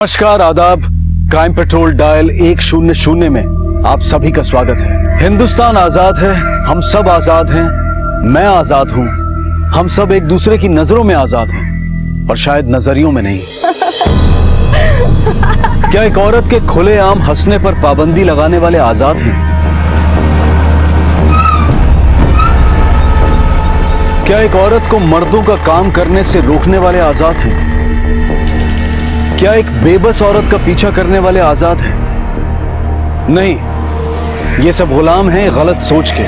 नमस्कार, आदाब। Crime petrol dial 100 में आप सभी का स्वागत है। हिंदुस्तान आजाद है, हम सब आजाद हैं, मैं आजाद हूं, हम सब एक दूसरे की नजरों में आजाद हैं, और शायद नजरियों में नहीं। क्या एक औरत के खुलेआम हंसने पर पाबंदी लगाने वाले आजाद हैं? क्या एक औरत को मर्दों का काम करने से रोकने वाले आजाद हैं? क्या एक बेबस औरत का पीछा करने वाले आजाद हैं? नहीं, ये सब गुलाम हैं गलत सोच के,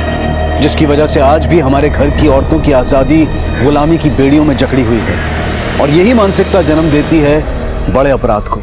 जिसकी वजह से आज भी हमारे घर की औरतों की आजादी गुलामी की बेड़ियों में जकड़ी हुई है, और यही मानसिकता जन्म देती है बड़े अपराध को।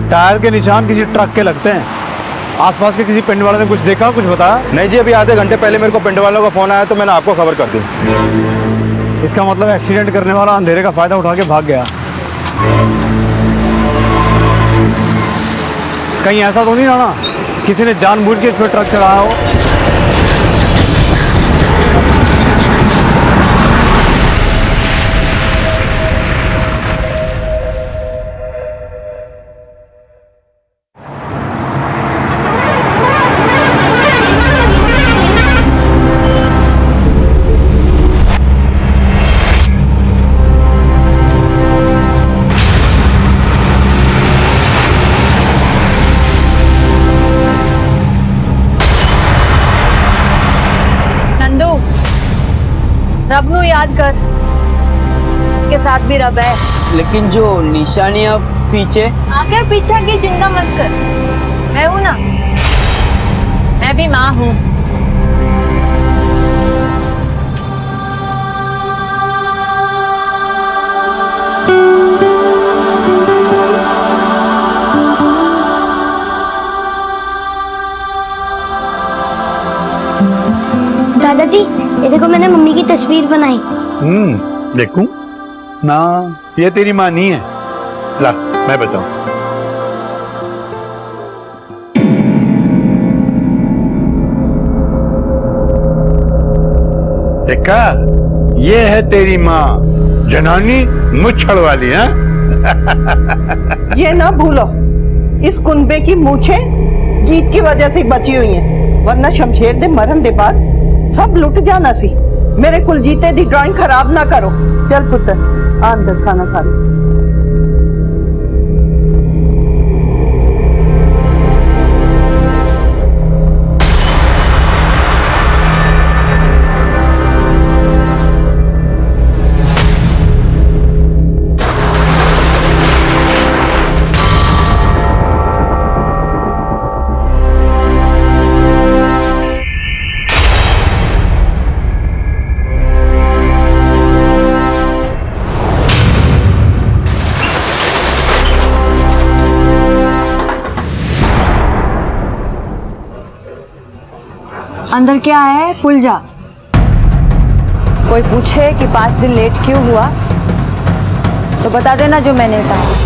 टायर के निशान किसी ट्रक के लगते हैं। आसपास के किसी पिंड वाले ने कुछ देखा, कुछ बताया? नहीं जी, अभी आधे घंटे पहले मेरे को पिंड वालों का फोन आया तो मैंने आपको खबर कर दी। इसका मतलब एक्सीडेंट करने वाला अंधेरे का फायदा उठा के भाग गया। कहीं ऐसा तो नहीं रहा किसी ने जानबूझ के इस पर ट्रक चढ़ाया हो? रब नू याद कर, इसके साथ भी रब है। लेकिन जो निशानियां पीछे आगे पीछे की चिंता मत कर, मैं हूं ना, मैं भी माँ हूँ। दादाजी, ये देखो मैंने मम्मी की तस्वीर बनाई। देखूं ना, ये तेरी माँ नहीं है। ला, मैं बताऊं। देखा, ये है तेरी माँ, जनानी मुच्छड़ वाली है। ये ना भूलो, इस कुनबे की मूछें जीत की वजह से बची हुई हैं, वरना शमशेर दे मरन दे बाद सब लुट जाना सी। मेरे कुलजीते दी ड्राइंग खराब ना करो। चल पुत्र, अंदर खाना खा ले। अंदर क्या है, भूल जा। कोई पूछे कि 5 दिन लेट क्यों हुआ तो बता देना जो मैंने कहा।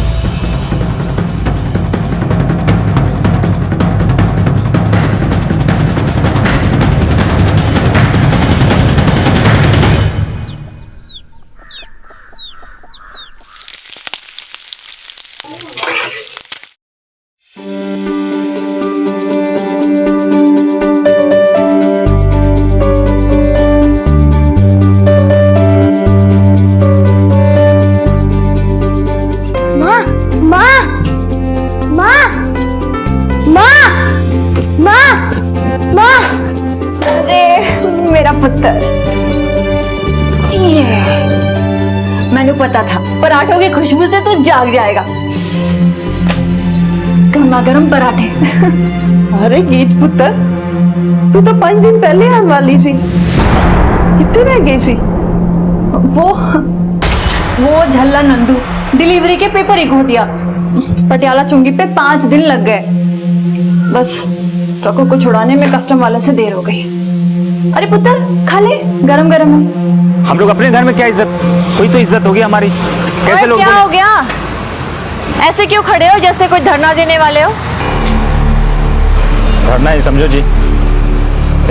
माँ, पुत्र। मैंने पता था पराठों की खुशबू से तू जाग जाएगा। गर्मा गर्म पराठे। अरे गीत पुत्र, तू तो 5 दिन पहले आने वाली थी, कितने रह गई थी? वो झल्ला नंदू डिलीवरी के पेपर ही खो दिया। पटियाला चुंगी पे 5 दिन लग गए। बस ट्रकों को छुड़ाने में कस्टम वाले से देर हो गई। अरे पुत्र खा ले, गरम गरम है। हम लोग अपने घर में क्या इज्जत, कोई तो इज्जत होगी हमारी। कैसे लोग क्या हो गया? ऐसे क्यों खड़े हो जैसे कोई धरना देने वाले हो? धरना ही समझो जी।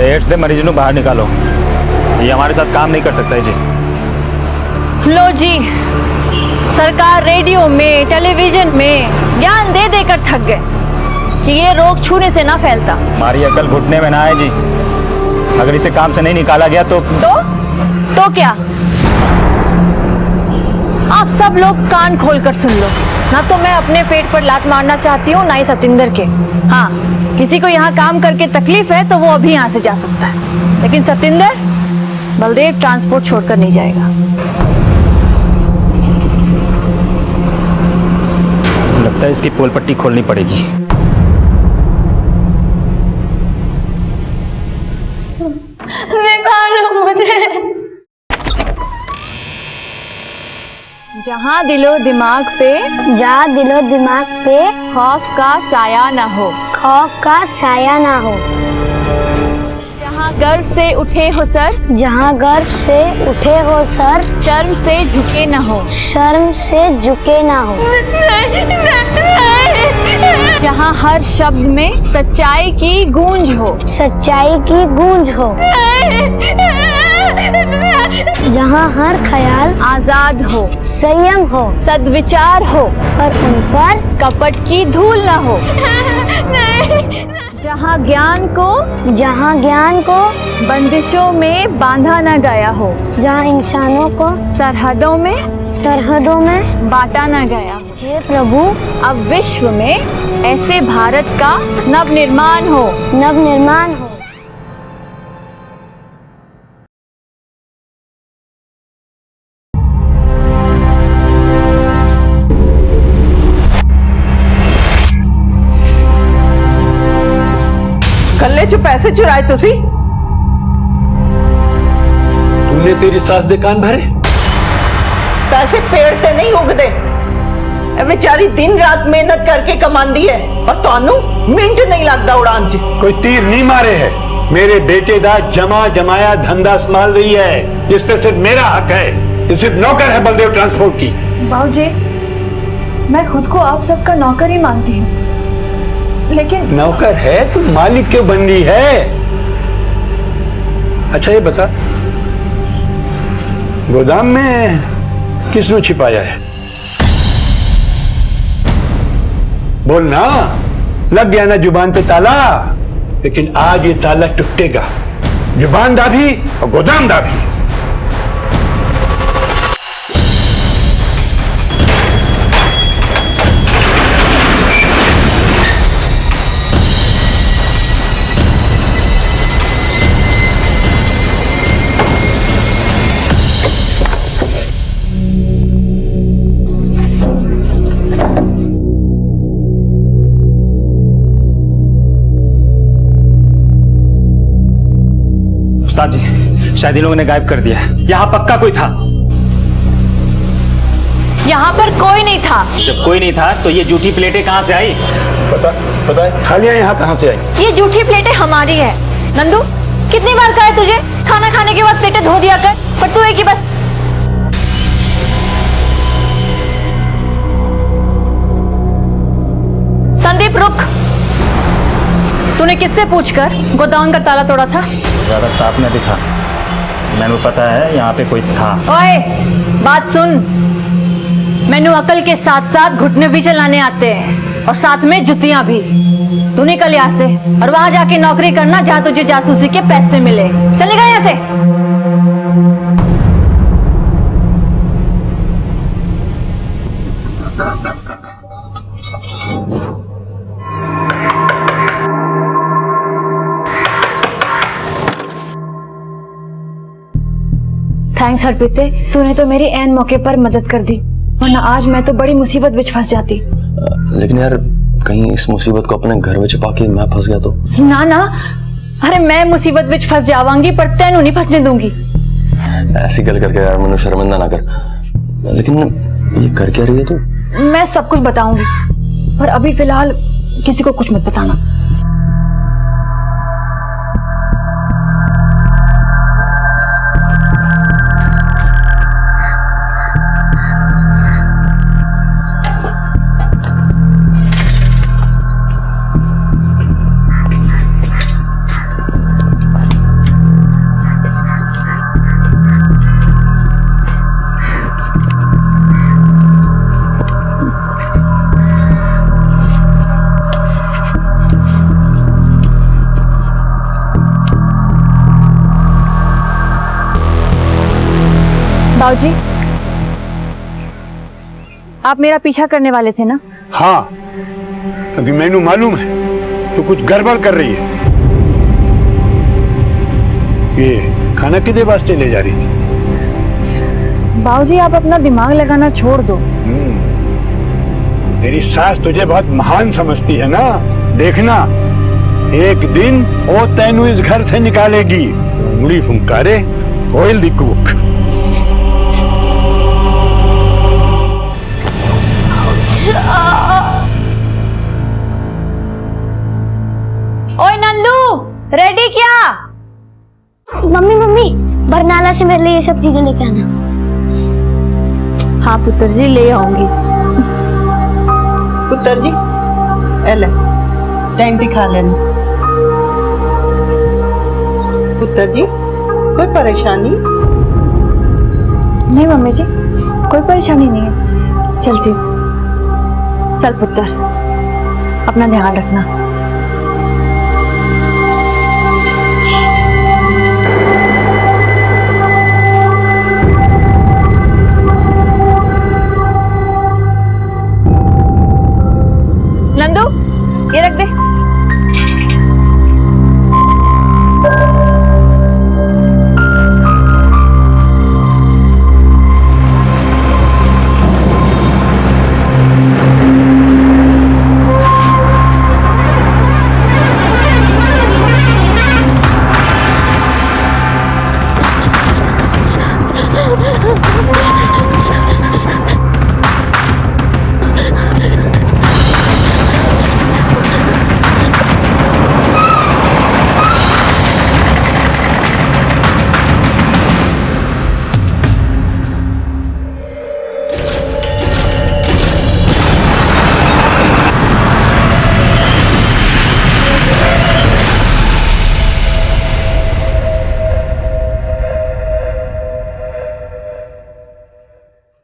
एड्स दे मरीज को बाहर निकालो, ये हमारे साथ काम नहीं कर सकता है जी। लो जी, सरकार रेडियो में टेलीविजन में ज्ञान दे देकर थक गए कि ये रोग छूने से ना फैलता। हमारी अकल घुटने में ना है जी। अगर इसे काम से नहीं निकाला गया तो क्या? आप सब लोग कान खोलकर सुन लो। ना तो मैं अपने पेट पर लात मारना चाहती हूँ, ना ही सतिंदर के। हाँ, किसी को यहाँ काम करके तकलीफ है तो वो अभी यहाँ से जा सकता है, लेकिन सतिंदर बलदेव ट्रांसपोर्ट छोड़कर नहीं जाएगा। लगता है इसकी पोल पट्टी खोलनी पड़ेगी। निकालो मुझे। जहाँ दिलो दिमाग पे जहाँ दिलो दिमाग पे खौफ का साया ना हो, खौफ का साया ना हो। जहाँ गर्व से उठे हो सर, जहाँ गर्व से उठे हो सर, शर्म से झुके ना हो, शर्म से झुके ना हो। जहाँ हर शब्द में सच्चाई की गूंज हो, सच्चाई की गूंज हो। जहाँ हर ख्याल आजाद हो, संयम हो, सद्विचार हो और उन पर कपट की धूल न हो। जहाँ ज्ञान को बंदिशों में बांधा न गया हो, जहाँ इंसानों को सरहदों में बांटा न गया हो। हे प्रभु, अब विश्व में ऐसे भारत का नव निर्माण हो। कल्ले जो पैसे चुराए तुसी? तूने तेरी सास दे कान भरे? पैसे पेड़ ते नहीं उगदे। ए बेचारी दिन रात मेहनत करके कमांदी है और तानू मिंट नहीं लगता उड़ान च। कोई तीर नहीं मारे है। मेरे बेटे दा जमा जमाया धंधा संभाल रही है, जिस पे सिर्फ मेरा हक है। ये सिर्फ नौकर है बलदेव ट्रांसपोर्ट की। बाबूजी, मैं खुद को आप सबका नौकर ही मानती हूँ, लेकिन नौकर है तो मालिक क्यों बन रही है? अच्छा ये बता, गोदाम में किसने छिपाया है? बोलना। लग गया ना जुबान पे ताला, लेकिन आज ये ताला टूटेगा। जुबान दाभी और गोदाम दाभी। उस्ताद जी, शायद इन लोगों ने गायब कर दिया। यहाँ पक्का कोई था। यहाँ पर कोई नहीं था। जब कोई नहीं था तो ये जूठी प्लेटें कहाँ से आई? पता है थालियां यहाँ कहाँ से आई? ये जूठी प्लेटें हमारी है। नंदू, कितनी बार कहा है तुझे खाना खाने के बाद प्लेटें धो दिया कर, पर तू एक ही बस। संदीप रुक। तूने किससे पूछकर गोदाम का ताला तोड़ा था? ज्यादा ताप न दिखा, मैंने पता है यहाँ पे कोई था। ओए, बात सुन। मैनू अकल के साथ साथ घुटने भी चलाने आते हैं और साथ में जुतियां भी। तू निकल यहाँ से और वहां जाके नौकरी करना जहाँ तुझे जासूसी के पैसे मिले। चल निकल यहाँ से। थैंक्स हरप्रीते, तूने तो मेरी ऐन मौके पर मदद कर दी, वरना आज मैं तो बड़ी मुसीबत में फंस जाती। लेकिन यार कहीं इस मुसीबत को अपने घर में छुपा के मैं फंस गया तो? ना ना, अरे मैं मुसीबत में फंस जावांगी पर तेनू नहीं फंसने दूंगी। ऐसी गल करके यार मैंने शर्मिंदा ना कर। लेकिन ये कर क्या रही है तू? मैं सब कुछ बताऊंगी, पर अभी फिलहाल किसी को कुछ मत बताना। बाबूजी, आप मेरा पीछा करने वाले थे ना? हाँ, क्योंकि मैनू मालूम है तो कुछ गड़बड़ कर रही है। ये खाना किधर वास्ते ले जा रही थी? बाबूजी, आप अपना दिमाग लगाना छोड़ दो। तेरी सास तुझे बहुत महान समझती है ना। देखना, एक दिन वो तेनू इस घर से निकालेगी। उंगली फुंकारे कोयल दी कूक। ओए नंदू, रेडी क्या? मम्मी मम्मी, बरनाला से मेरे लिए ये सब चीजें लेके आना। हाँ पुत्र जी, ले आऊंगी। पुत्र जी, एले टाइम दिखा लेना। पुत्र जी, कोई परेशानी? नहीं मम्मी जी, कोई परेशानी नहीं है, चलती हूँ। चल पुत्र, अपना ध्यान रखना। नंदू, ये रख दे।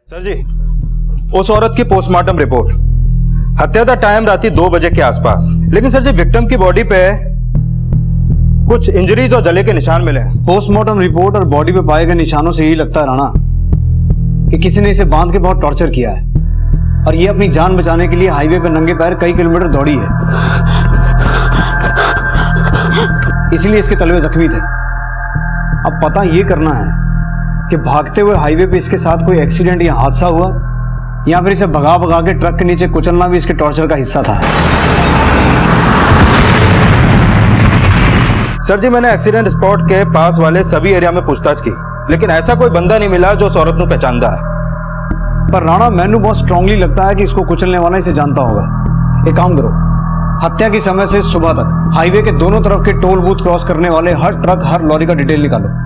सर जी, उस औरत की पोस्टमार्टम रिपोर्ट, हत्या का टाइम रात 2 बजे के आसपास। लेकिन सर जी, विक्टिम की बॉडी पे कुछ इंजरीज और जले के निशान मिले हैं। पोस्टमार्टम रिपोर्ट और बॉडी पे पाए गए निशानों से यही लगता है राणा कि किसी ने इसे बांध के बहुत टॉर्चर किया है और ये अपनी जान बचाने के लिए हाईवे पे नंगे पैर कई किलोमीटर दौड़ी है, इसलिए इसके तलवे जख्मी थे। अब पता ये करना है कि भागते हुए हाईवे पे इसके साथ कोई एक्सीडेंट या हादसा हुआ या फिर इसे भगा भगा के ट्रक के नीचे कुचलना भी इसके टॉर्चर का हिस्सा था। सर जी, मैंने एक्सीडेंट स्पॉट के पास वाले सभी एरिया में पूछताछ की, लेकिन ऐसा कोई बंदा नहीं मिला जो उस औरत को पहचानता है। पर राणा, मैनू बहुत स्ट्रांगली लगता है कि इसको कुचलने वाला इसे जानता होगा। एक काम करो, हत्या के समय से सुबह तक हाईवे के दोनों तरफ के टोल बूथ क्रॉस करने वाले हर ट्रक, हर लॉरी का डिटेल निकालो।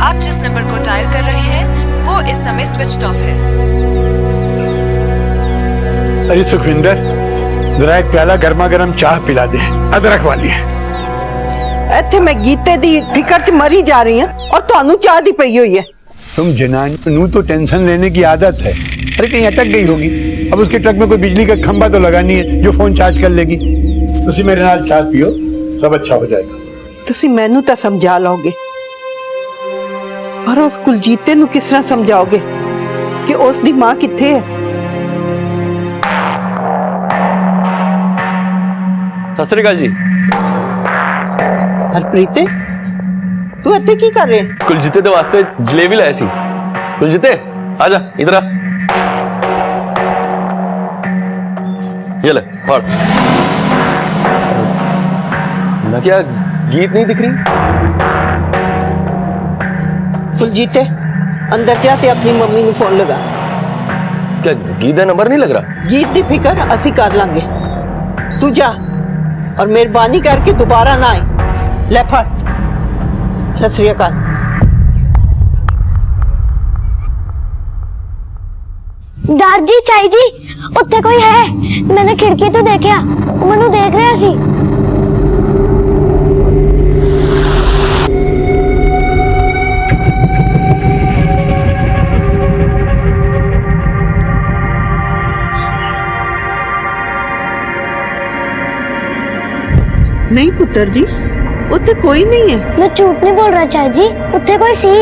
आप जिस नंबर को डायल कर रहे हैं वो इस समय स्विच्ड ऑफ है। अरे सुखविंदर, जरा एक प्याला गर्मा गर्म चाह पिला दे, अदरक वाली है। ਇੱਥੇ ਮੈਂ ਗੀਤੇ ਦੀ ਫਿਕਰ 'ਚ ਮਰੀ ਜਾ ਰਹੀ ਹਾਂ और ਤੁਹਾਨੂੰ ਚਾਹ ਦੀ ਪਈ ਹੋਈ है। तुम जनानियों तो टेंशन लेने की आदत है। अरे कहीं अटक गई होगी, अब उसके ट्रक में कोई बिजली का खंभा तो लगानी है जो फोन चार्ज कर लेगी। उसी मेरे नाल चाय पियो, सब अच्छा हो जाएगा। ਤੁਸੀਂ ਮੈਨੂੰ ਤਾਂ ਸਮਝਾ ਲਓਗੇ, ਪਰ ਉਸ ਕੁਲਜੀਤੇ ਨੂੰ ਕਿਸ ਤਰ੍ਹਾਂ ਸਮਝਾਓਗੇ ਕਿ ਉਸ ਦੀ ਮਾਂ ਕਿੱਥੇ ਹੈ? ਸਤਿ ਸ੍ਰੀ ਅਕਾਲ ਜੀ। ਹਰਪ੍ਰੀਤੇ, ਤੂੰ ਇੱਥੇ ਕੀ ਕਰ ਰਿਹਾ? ਕੁਲਜੀਤੇ ਦੇ ਵਾਸਤੇ ਜਲੇਬੀ ਲਾਇਆ ਸੀ। ਕੁਲਜੀਤੇ आ जा, इधर आ। ये ले पढ़। मैं क्या गीत नहीं दिख रही? कुलजीते, अंदर जाते अपनी मम्मी ਨੂੰ फोन लगा। क्या गीत का नंबर नहीं लग रहा? गीत की फिक्र ਅਸੀਂ कर लांगे, तू जा और मेहरबानी करके दोबारा ना आए। ले फड़। सत श्री अकाल। डर जी, चाई जी, उत्थे कोई है? मैंने खिड़की तो देखा, मनु देख रहा सी। नहीं पुत्र जी, उत्थे कोई नहीं है। मैं झूठ नहीं बोल रहा चाई जी, उत्थे कोई सी।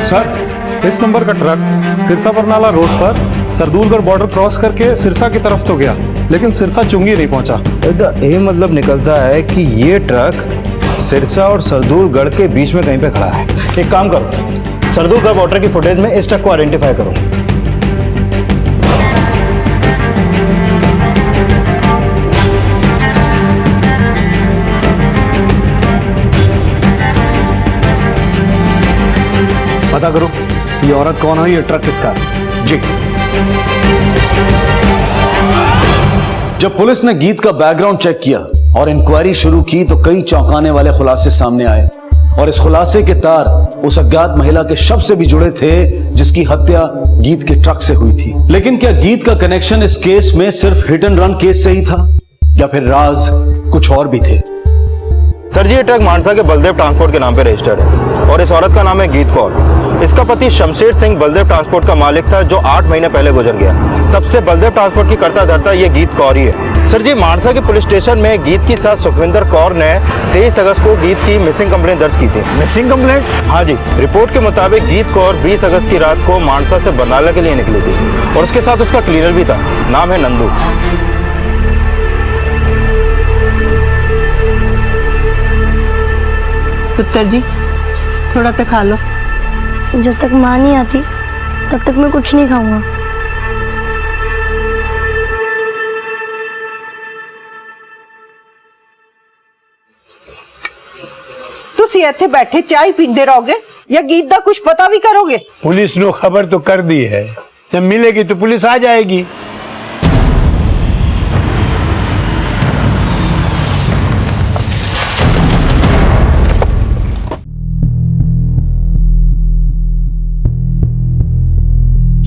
सर, इस नंबर का ट्रक सिरसा बरनाला रोड पर सरदूलगढ़ बॉर्डर क्रॉस करके सिरसा की तरफ तो गया, लेकिन सिरसा चुंगी नहीं पहुंचा। ये मतलब निकलता है कि ये ट्रक सिरसा और सरदूलगढ़ के बीच में कहीं पे खड़ा है। एक काम करो, सरदूलगढ़ बॉर्डर की फुटेज में इस ट्रक को आइडेंटिफाई करो। पता करो ये औरत कौन है, ये ट्रक किसका है? जी। जब पुलिस ने गीत का बैकग्राउंड चेक किया और इंक्वायरी शुरू की तो कई चौंकाने वाले खुलासे सामने आए और इस खुलासे के तार उस अज्ञात महिला के शव से भी जुड़े थे जिसकी हत्या गीत के ट्रक से हुई थी। लेकिन क्या गीत का कनेक्शन इस केस में सिर्फ हिट एंड रन केस से ही था या फिर राज कुछ और भी थे? सर जी, ये ट्रक मानसा के बलदेव ट्रांसपोर्ट के नाम पे रजिस्टर्ड है और इस औरत का नाम है गीत कौर। इसका पति शमशेर सिंह बलदेव ट्रांसपोर्ट का मालिक था जो 8 महीने पहले गुजर गया। तब से बलदेव ट्रांसपोर्ट की करता धरता ये गीत कौर ही है। सर जी, मानसा के पुलिस स्टेशन में गीत की सास सुखविंदर कौर ने 23 अगस्त को गीत की मिसिंग कंप्लेंट दर्ज की थी। Missing complaint? हाँ जी। रिपोर्ट के मुताबिक गीत कौर 20 अगस्त की रात को मानसा से बरनाला के लिए निकली थी और उसके साथ उसका क्लीनर भी था, नाम है नंदू। पुत्र जी, थोड़ा तो खा लो। जब तक माँ नहीं आती तब तक मैं कुछ नहीं खाऊंगा। तुसी इत्थे बैठे चाय पींदे रहोगे या गीत दा कुछ पता भी करोगे? पुलिस ने खबर तो कर दी है, जब मिलेगी तो पुलिस आ जाएगी।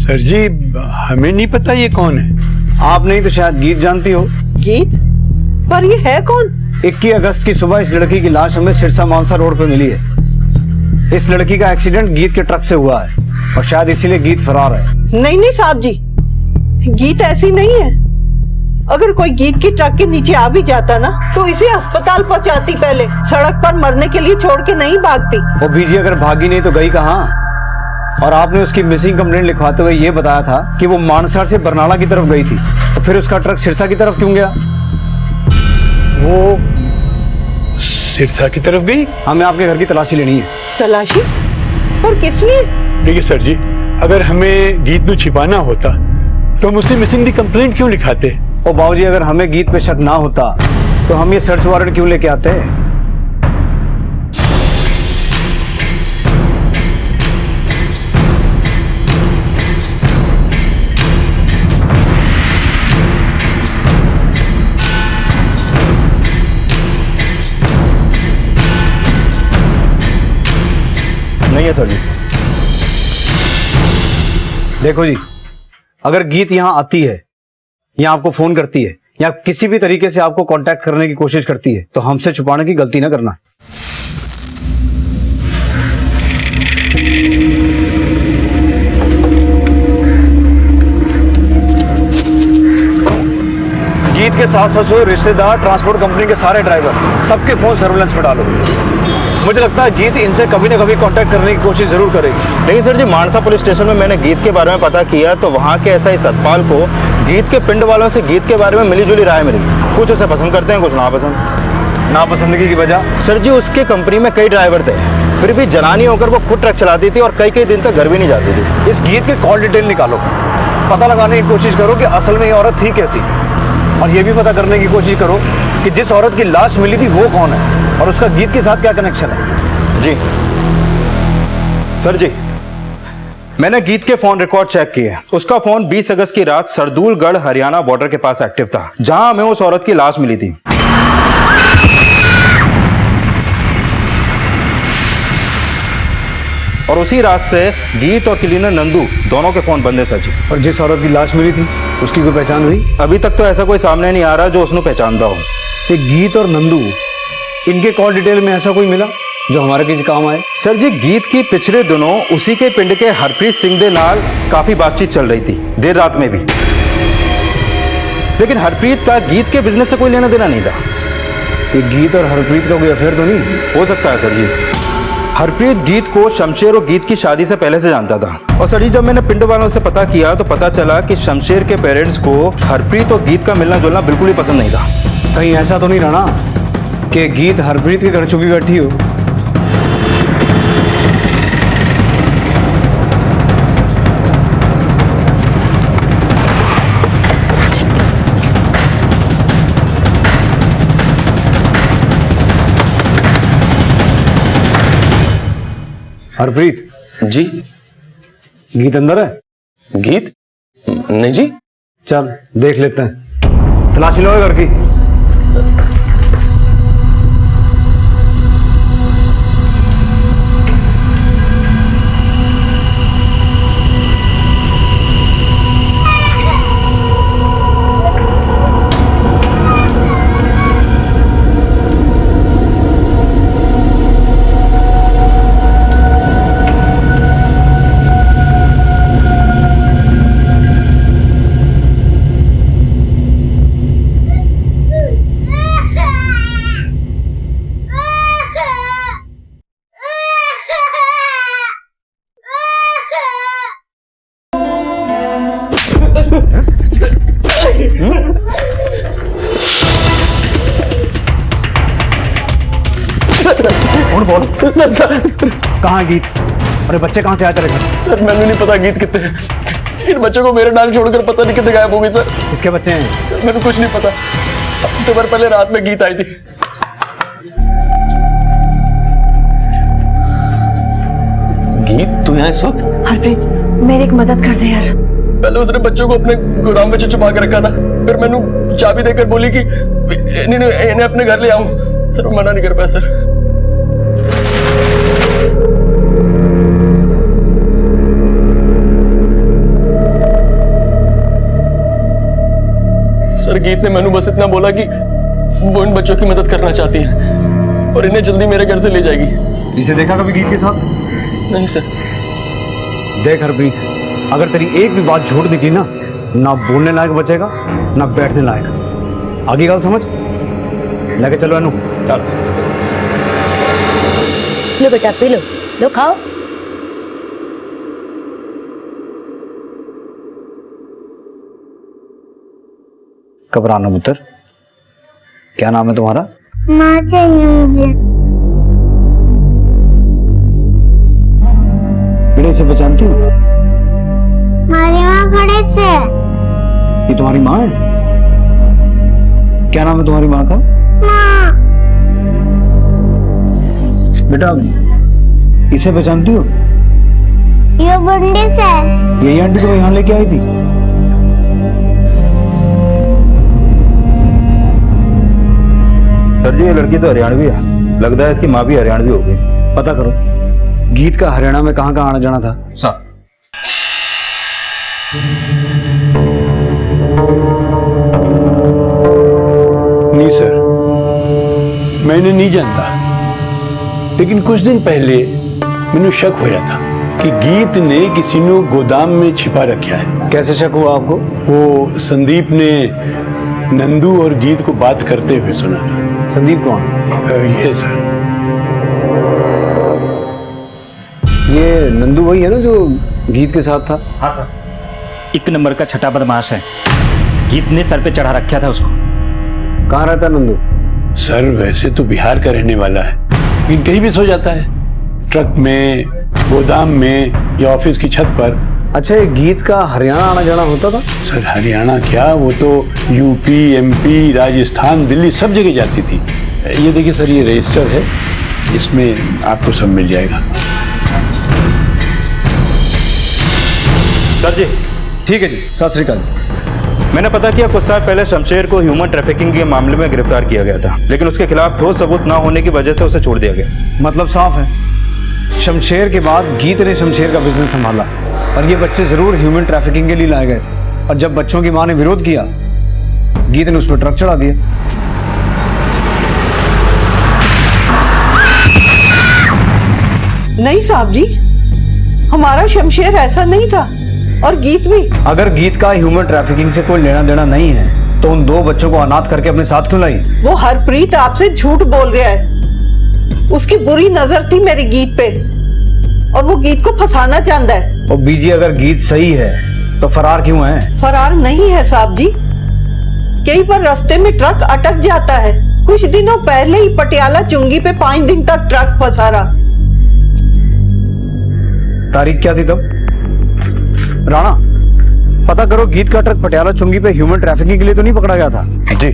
सर जी, हमें नहीं पता ये कौन है। आप नहीं तो शायद गीत जानती हो। गीत? पर ये है कौन? 21 अगस्त की सुबह इस लड़की की लाश हमें सिरसा मानसा रोड पे मिली है। इस लड़की का एक्सीडेंट गीत के ट्रक से हुआ है और शायद इसीलिए गीत फरार है। नहीं नहीं साहब जी, गीत ऐसी नहीं है। अगर कोई गीत की ट्रक के नीचे आ भी जाता ना तो इसे अस्पताल पहुंचाती, पहले सड़क पर मरने के लिए छोड़ के नहीं भागती। वो बीजी अगर भागी नहीं तो गई कहाँ? और आपने उसकी मिसिंग कंप्लेंट लिखवाते हुए ये बताया था कि वो मानसा से बरनाला की तरफ गई थी, तो फिर उसका ट्रक सिरसा की तरफ क्यों गया? वो सिरसा की तरफ गई? हमें आपके घर की तलाशी लेनी है। तलाशी? और किस लिए? देखिए सर जी, अगर हमें गीत को छिपाना होता तो हम उससे मिसिंग दी कंप्लेंट क्यों लिखाते? ओ बाबूजी, अगर हमें गीत पे शक ना होता तो हम ये सर्च वारंट क्यों लेके आते? नहीं है सर जी। देखो जी, अगर गीत यहां आती है या आपको फोन करती है या किसी भी तरीके से आपको कांटेक्ट करने की कोशिश करती है तो हमसे छुपाने की गलती ना करना। गीत के साथ साथ रिश्तेदार, ट्रांसपोर्ट कंपनी के सारे ड्राइवर, सबके फोन सर्विलेंस पे डालो। मुझे लगता है गीत इनसे कभी ना कभी कांटेक्ट करने की कोशिश जरूर करेगी। लेकिन सर जी, मानसा पुलिस स्टेशन में मैंने गीत के बारे में पता किया तो वहाँ के एसआई सतपाल को गीत के पिंड वालों से गीत के बारे में मिली जुली राय मिली। कुछ उसे पसंद करते हैं, कुछ नापसंद। नापसंदगी की वजह? सर जी, उसके कंपनी में कई ड्राइवर थे, फिर भी जनानी होकर वो खुद ट्रक चलाती थी और कई कई दिन तक घर भी नहीं जाती थी। इस गीत के कॉल डिटेल निकालो, पता लगाने की कोशिश करो कि असल में ये औरत थी कैसी, और ये भी पता करने की कोशिश करो कि जिस औरत की लाश मिली थी वो कौन है और उसका गीत के साथ क्या कनेक्शन है। जी सर जी, मैंने गीत के फोन रिकॉर्ड चेक किए। उसका फोन 20 अगस्त की रात सरदूलगढ़ हरियाणा बॉर्डर के पास एक्टिव था, जहां हमें उस औरत की लाश मिली थी। और उसी रात से गीत और क्लीनर नंदू दोनों के फोन बंद है सर जी। और जिस औरत की लाश मिली थी उसकी कोई पहचान हुई? अभी तक तो ऐसा कोई सामने नहीं आ रहा जो उसने पहचानता हो। ये गीत और नंदू, इनके कॉल डिटेल में ऐसा कोई मिला जो हमारे किसी काम आए? सर जी, गीत की पिछले दिनों उसी के पिंड के हरप्रीत सिंह दे नाल काफी बातचीत चल रही थी, देर रात में भी। लेकिन हरप्रीत का गीत के बिजनेस से कोई लेना देना नहीं था। ये गीत और हरप्रीत का कोई अफेयर तो नहीं हो सकता है सर जी। हरप्रीत गीत को शमशेर और गीत की शादी से पहले से जानता था। और सर जी, जब मैंने पिंड वालों से पता किया तो पता चला कि शमशेर के पेरेंट्स को हरप्रीत और गीत का मिलना जुलना बिल्कुल ही पसंद नहीं था। कहीं ऐसा तो नहीं रहा ना कि गीत हरप्रीत के घर छुपी बैठी हो? हरप्रीत जी। गीत अंदर है? गीत? नहीं जी। चल देख लेते हैं, तलाशी लो घर की। कहाँ है गीत? अरे बच्चे कहाँ से आए तेरे घर? सर मैंने नहीं पता गीत कितने हैं। इन बच्चों को मेरे डाल छोड़कर पता नहीं कितने गायब हो गए सर। किसके बच्चे हैं? सर मैंने कुछ नहीं पता। हफ्ते भर पहले रात में गीत आई थी। गीत तू यहाँ इस वक्त? हरप्रीत मेरी एक मदद कर दे यार। पहले उसने बच्चों को अपने गोदाम में छुपा के रखा था, फिर मैंने चाबी देकर बोली कि इन्हें अपने घर ले आऊं। सर मना नहीं कर पाया सर। सर गीत ने मैंने बस इतना बोला कि वो इन बच्चों की मदद करना चाहती है और इन्हें जल्दी मेरे घर से ले जाएगी। इसे देखा कभी गीत के साथ? नहीं सर। देख हरप्रीत, अगर तेरी एक भी बात झूठ निकली ना बोलने लायक बचेगा ना बैठने लायक। आगे गल समझ? लेके चलो अनु। चल लो बेटा पी लो, लो खाओ। घबराना पुत्र। क्या नाम है तुम्हारा? माँ चाहिए मुझे। बेटे से पहचानती हो? हमारी माँ बड़े से। ये तुम्हारी माँ है? क्या नाम है तुम्हारी माँ का? माँ। बेटा इसे पहचानती हो? ये बंडी से। यही आंटी तो यहाँ लेके आई थी। सर जी, ये लड़की तो हरियाणवी है, लगता है इसकी माँ भी हरियाणवी होगी। पता करो गीत का हरियाणा में कहाँ कहाँ आना जाना था। सर नहीं सर, मैंने नहीं जानता, लेकिन कुछ दिन पहले मैंने शक होया था कि गीत ने किसी ने गोदाम में छिपा रखा है। कैसे शक हुआ आपको? वो संदीप ने नंदू और गीत को बात करते हुए सुना था। संदीप कौन? ये सर, ये नंदू वही है ना जो गीत के साथ था? हाँ सर, एक नंबर का छठा बदमाश है। गीत ने सर पे चढ़ा रखा था उसको। कहाँ रहता नंदू? सर वैसे तो बिहार का रहने वाला है, लेकिन कहीं भी सो जाता है, ट्रक में, गोदाम में या ऑफिस की छत पर। अच्छा, ये गीत का हरियाणा आना जाना होता था? सर हरियाणा क्या, वो तो यूपी, एमपी, राजस्थान, दिल्ली सब जगह जाती थी। ये देखिए सर, ये रजिस्टर है, इसमें आपको सब मिल जाएगा। सर जी। ठीक है जी, सत श्री अकाल। मैंने पता किया कुछ साल पहले शमशेर को ह्यूमन ट्रैफिकिंग के मामले में गिरफ्तार किया गया था, लेकिन उसके खिलाफ ठोस सबूत न होने की वजह से उसे छोड़ दिया गया। मतलब साफ है, शमशेर के बाद गीत ने शमशेर का बिजनेस संभाला और ये बच्चे जरूर ह्यूमन ट्रैफिकिंग के लिए लाए गए थे। और जब बच्चों की मां ने विरोध किया, गीत ने उस पर ट्रक चढ़ा दिया। नहीं साहब जी, हमारा शमशेर ऐसा नहीं था, और गीत भी। अगर गीत का ह्यूमन ट्रैफिकिंग से कोई लेना देना नहीं है तो उन 2 बच्चों को अनाथ करके अपने साथ क्यों लाई? वो हरप्रीत आपसे झूठ बोल रहा है। उसकी बुरी नजर थी मेरी गीत पे, और वो गीत को फंसाना चाहता है। और बीजी, अगर गीत सही है तो फरार क्यों है? फरार नहीं है साहब जी, कई बार रास्ते में ट्रक अटक जाता है। कुछ दिनों पहले ही पटियाला चुंगी पे 5 दिन तक ट्रक फंसा रहा। तारीख क्या थी तब? राणा, पता करो गीत का ट्रक पटियाला चुंगी पे ह्यूमन ट्रैफिकिंग के लिए तो नहीं पकड़ा गया था? जी।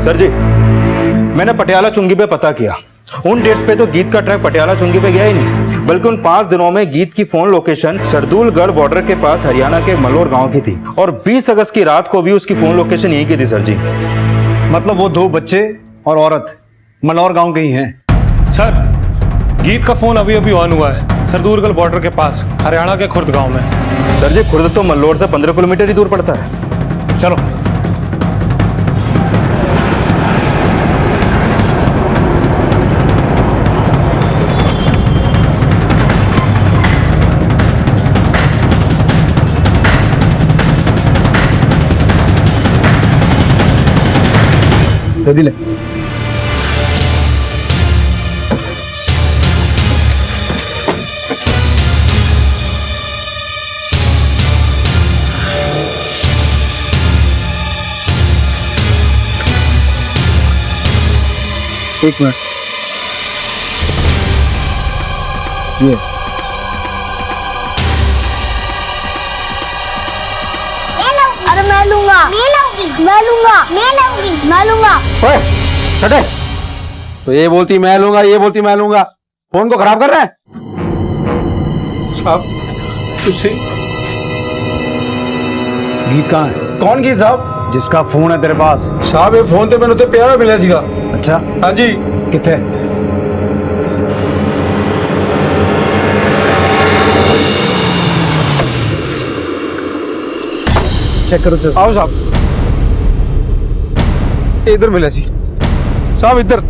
सर जी, मैंने पटियाला चुंगी पे पता किया। उन डेट्स पे तो गीत का ट्रक पटियाला चुंगी पे गया ही नहीं, बल्कि उन 5 दिनों में गीत की फोन लोकेशन सरदूलगढ़ बॉर्डर के पास हरियाणा के मलोर गांव की थी, और 20 अगस्त की रात को भी उसकी फोन लोकेशन यही की थी सर जी। मतलब वो 2 बच्चे और औरत मलौर गांव के ही हैं? सर, गीत का फोन अभी अभी ऑन हुआ है सरदूलगढ़ बॉर्डर के पास, हरियाणा के खुर्द गांव में। सर जी, खुर्द तो मल्लोर से 15 किलोमीटर ही दूर पड़ता है। चलो। दिले एक मिनट, ये अरे मैं लूंगा, मैं लूंगी, मैं लूंगा, मैं लूंगी, मैं लूंगा। ओए, चटे। तो ये बोलती मैं लूंगा, ये बोलती मैं लूंगा, फोन को खराब कर रहे हैं। साहब तुझसे गीत कहाँ है? कौन गीत साहब? जिसका फोन है तेरे पास? साहब ये फोन तो मैंने प्यारा मिला सीगा। अच्छा, हाँ जी। कितने? चेक करो। चलो आओ साहब, इधर मिला जी साहब, इधर।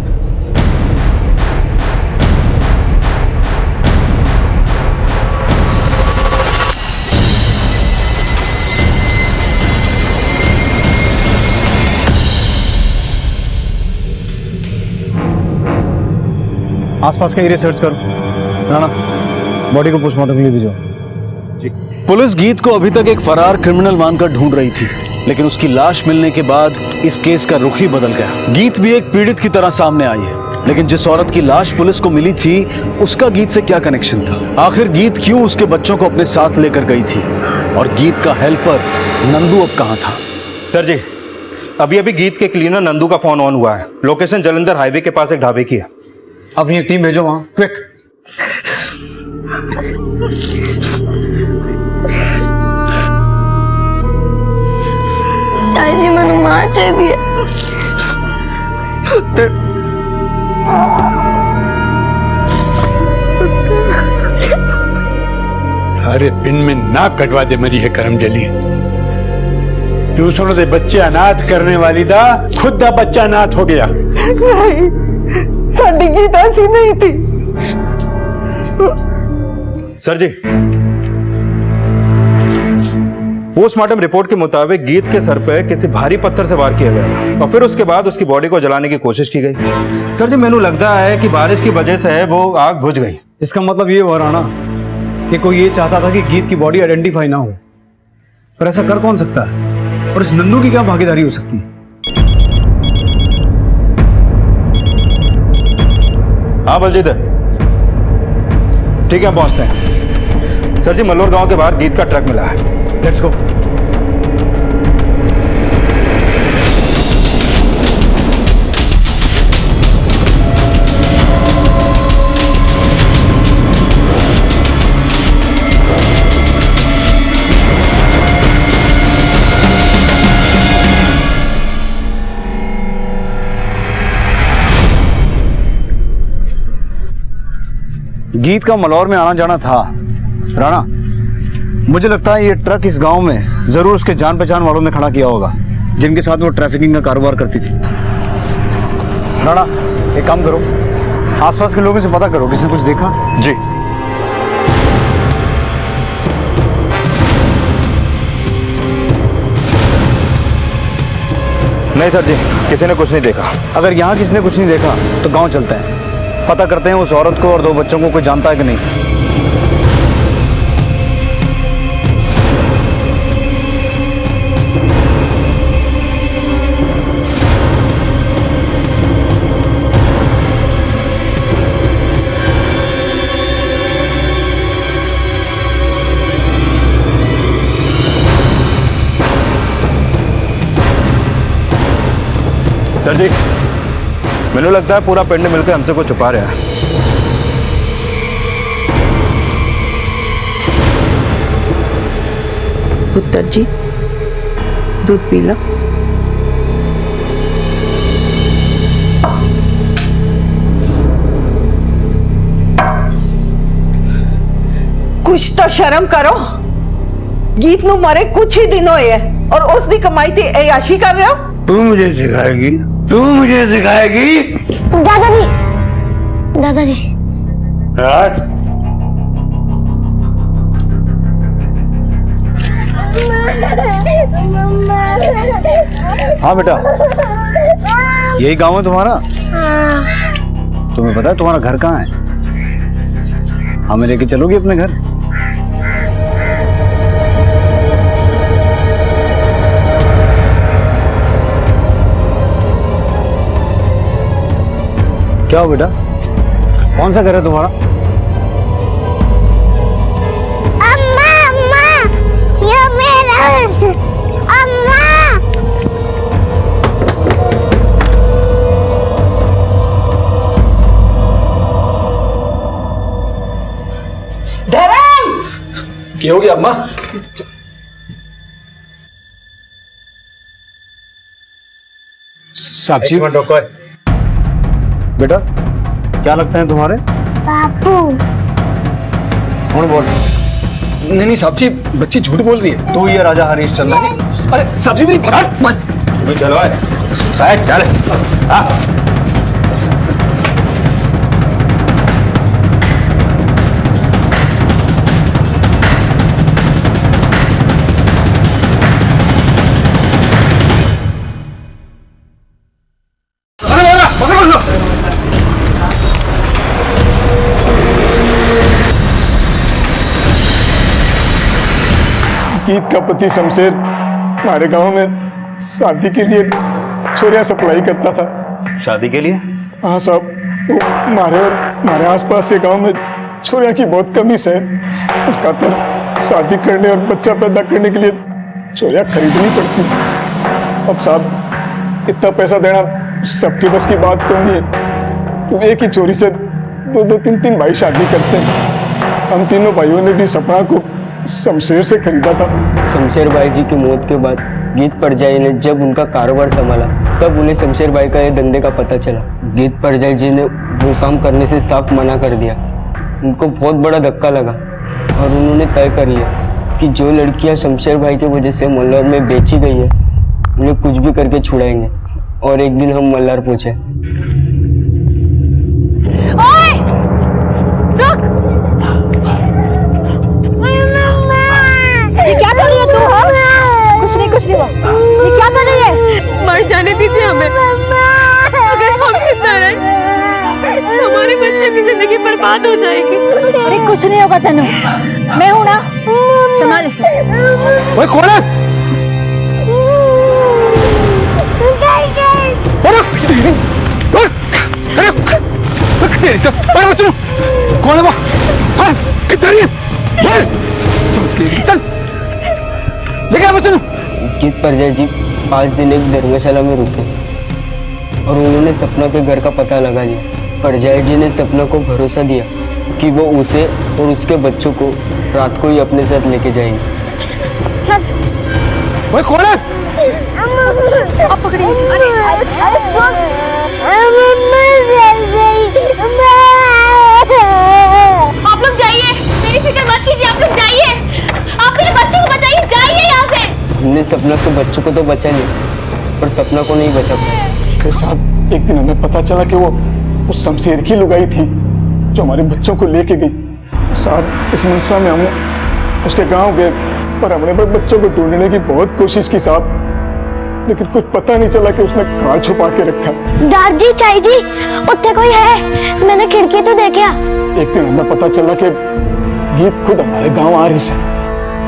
आसपास का एरिया सर्च करो। राणा, बॉडी को पोस्टमार्टम के लिए भेजो। पुलिस गीत को अभी तक एक फरार क्रिमिनल मानकर ढूंढ रही थी, लेकिन उसकी लाश मिलने के बाद इस केस का रुख ही बदल गया। गीत भी एक पीड़ित की तरह सामने आई है, लेकिन जिस औरत की लाश पुलिस को मिली थी उसका गीत से क्या कनेक्शन था? आखिर गीत क्यों उसके बच्चों को अपने साथ लेकर गई थी? और गीत का हेल्पर नंदू अब कहां था? सर जी, अभी अभी गीत के क्लीनर नंदू का फोन ऑन हुआ है। लोकेशन जलंधर हाईवे के पास एक ढाबे की है। अपनी एक टीम भेजो वहां, क्विक। जी मैंने मार चाहिए। अरे पिन में नाक कटवा दे मरी है करम जली। दूसरों से बच्चे अनाथ करने वाली दा खुद दा बच्चा अनाथ हो गया। नहीं, साडी गीत ऐसी नहीं थी। सर जी, पोस्टमार्टम रिपोर्ट के मुताबिक गीत के सर पे किसी भारी पत्थर से वार किया गया और फिर उसके बाद उसकी बॉडी को जलाने की कोशिश की गई। सर जी मैंने लगता है कि बारिश की वजह से वो आग बुझ गई। इसका मतलब ये हुआ राणा कि कोई ये चाहता था कि गीत की बॉडी आइडेंटिफाई ना हो, पर ऐसा कर कौन सकता है? और इस नन्नू की क्या भागीदारी हो सकती है? हाँ बलजीत ठीक है, हम पहुंचते हैं। सर जी मल्लोर गांव के बाहर गीत का ट्रक मिला है। Let's go. गीत का मलौर में आना जाना था राणा। मुझे लगता है ये ट्रक इस गांव में जरूर उसके जान पहचान वालों ने खड़ा किया होगा, जिनके साथ वो ट्रैफिकिंग का कारोबार करती थी। राणा एक काम करो, आसपास के लोगों से पता करो किसी ने कुछ देखा। जी नहीं सर जी, किसी ने कुछ नहीं देखा। अगर यहाँ किसी ने कुछ नहीं देखा तो गांव चलते हैं, पता करते हैं उस औरत को और 2 बच्चों को कोई जानता है कि नहीं। सर जी मैंने लगता है पूरा पिंड मिलकर हमसे कुछ छुपा रहा है। पुत्र जी दूध पी लो। कुछ तो शर्म करो। गीत नु मरे कुछ ही दिन होए और उसकी कमाई थी ऐयाशी कर रहे हो। तू मुझे सिखाएगी, तू मुझे सिखाएगी। दादाजी दादाजी यार हाँ बेटा, यही गांव है तुम्हारा? तुम्हें पता है तुम्हारा घर कहाँ है? हमें लेके चलोगी अपने घर? क्या हो बेटा, कौन सा घर है तुम्हारा? अम्मा अम्मा ये मेरा अम्मा। धर्म क्या हो गया अम्मा? साक्षी बेटा, क्या लगते हैं तुम्हारे? बापू। कौन बोल? नहीं नहीं साहब, बच्ची झूठ बोल रही है। तू ये राजा हरीशचंद्र? अरे साहब जी मेरी बात मत। चलो साहब चल। गीत का पति शमशेर हमारे गांव में शादी के लिए छोरियां सप्लाई करता था। शादी के लिए? हाँ साहब, वो हमारे आसपास के गांव में छोरियां की बहुत कमी है। इस खातिर शादी करने और बच्चा पैदा करने के लिए छोरियां खरीदनी पड़ती है। अब साहब इतना पैसा देना सबके बस की बात तो नहीं है, तो एक ही छोरी से 2-3 भाई शादी करते हैं। हम तीनों भाइयों ने भी सपना को शमशेर से खरीदा था। शमशेर भाई जी की मौत के बाद गीत परजाई ने जब उनका कारोबार संभाला तब उन्हें शमशेर भाई का ये धंधे का पता चला। गीत परजाई जी ने वो काम करने से साफ मना कर दिया। उनको बहुत बड़ा धक्का लगा और उन्होंने तय कर लिया कि जो लड़कियां शमशेर भाई की वजह से मल्लार में बेची गई है उन्हें कुछ भी करके छुड़ाएंगे। और एक दिन हम मल्लार पहुंचे। ओए! रुक! ये क्या कर रही है तू? बर्बाद हो जाएगी। अरे कुछ नहीं होगा तनु, मैं हूं ना, संभाल इसे। ओए कौन है? कौन है वो? कितना चल लेके आ। गीत परिजय जी 5 दिन एक धर्मशाला में रुके और उन्होंने सपना के घर का पता लगा लिया। परिजय जी ने सपना को भरोसा दिया कि वो उसे और उसके बच्चों को रात को ही अपने साथ लेके जाएंगे। चल। ओए कौन है? आप पकड़िए। आप लोग जाइए, मेरी फिक्र मत कीजिए, आप लोग जाइए, आप मेरे बच्चे को बचाइए, जाइए यहाँ से। हमने सपना के बच्चों को तो बचा लिया पर सपना को नहीं बचा पाया। फिर साहब एक दिन हमें पता चला कि वो उस शमशेर की लुगाई थी जो हमारे बच्चों को लेके गई। तो साहब इस मनसा में हम उसके गांव गए पर हमने बच्चों को ढूंढने की बहुत कोशिश की साहब, लेकिन कुछ पता नहीं चला कि उसने कहाँ छुपा के रखा। डर जी चाई जी उत्थे कोई है, मैंने खिड़की तो देखा। एक दिन हमें पता चला कि गीत खुद हमारे गांव आ रही है।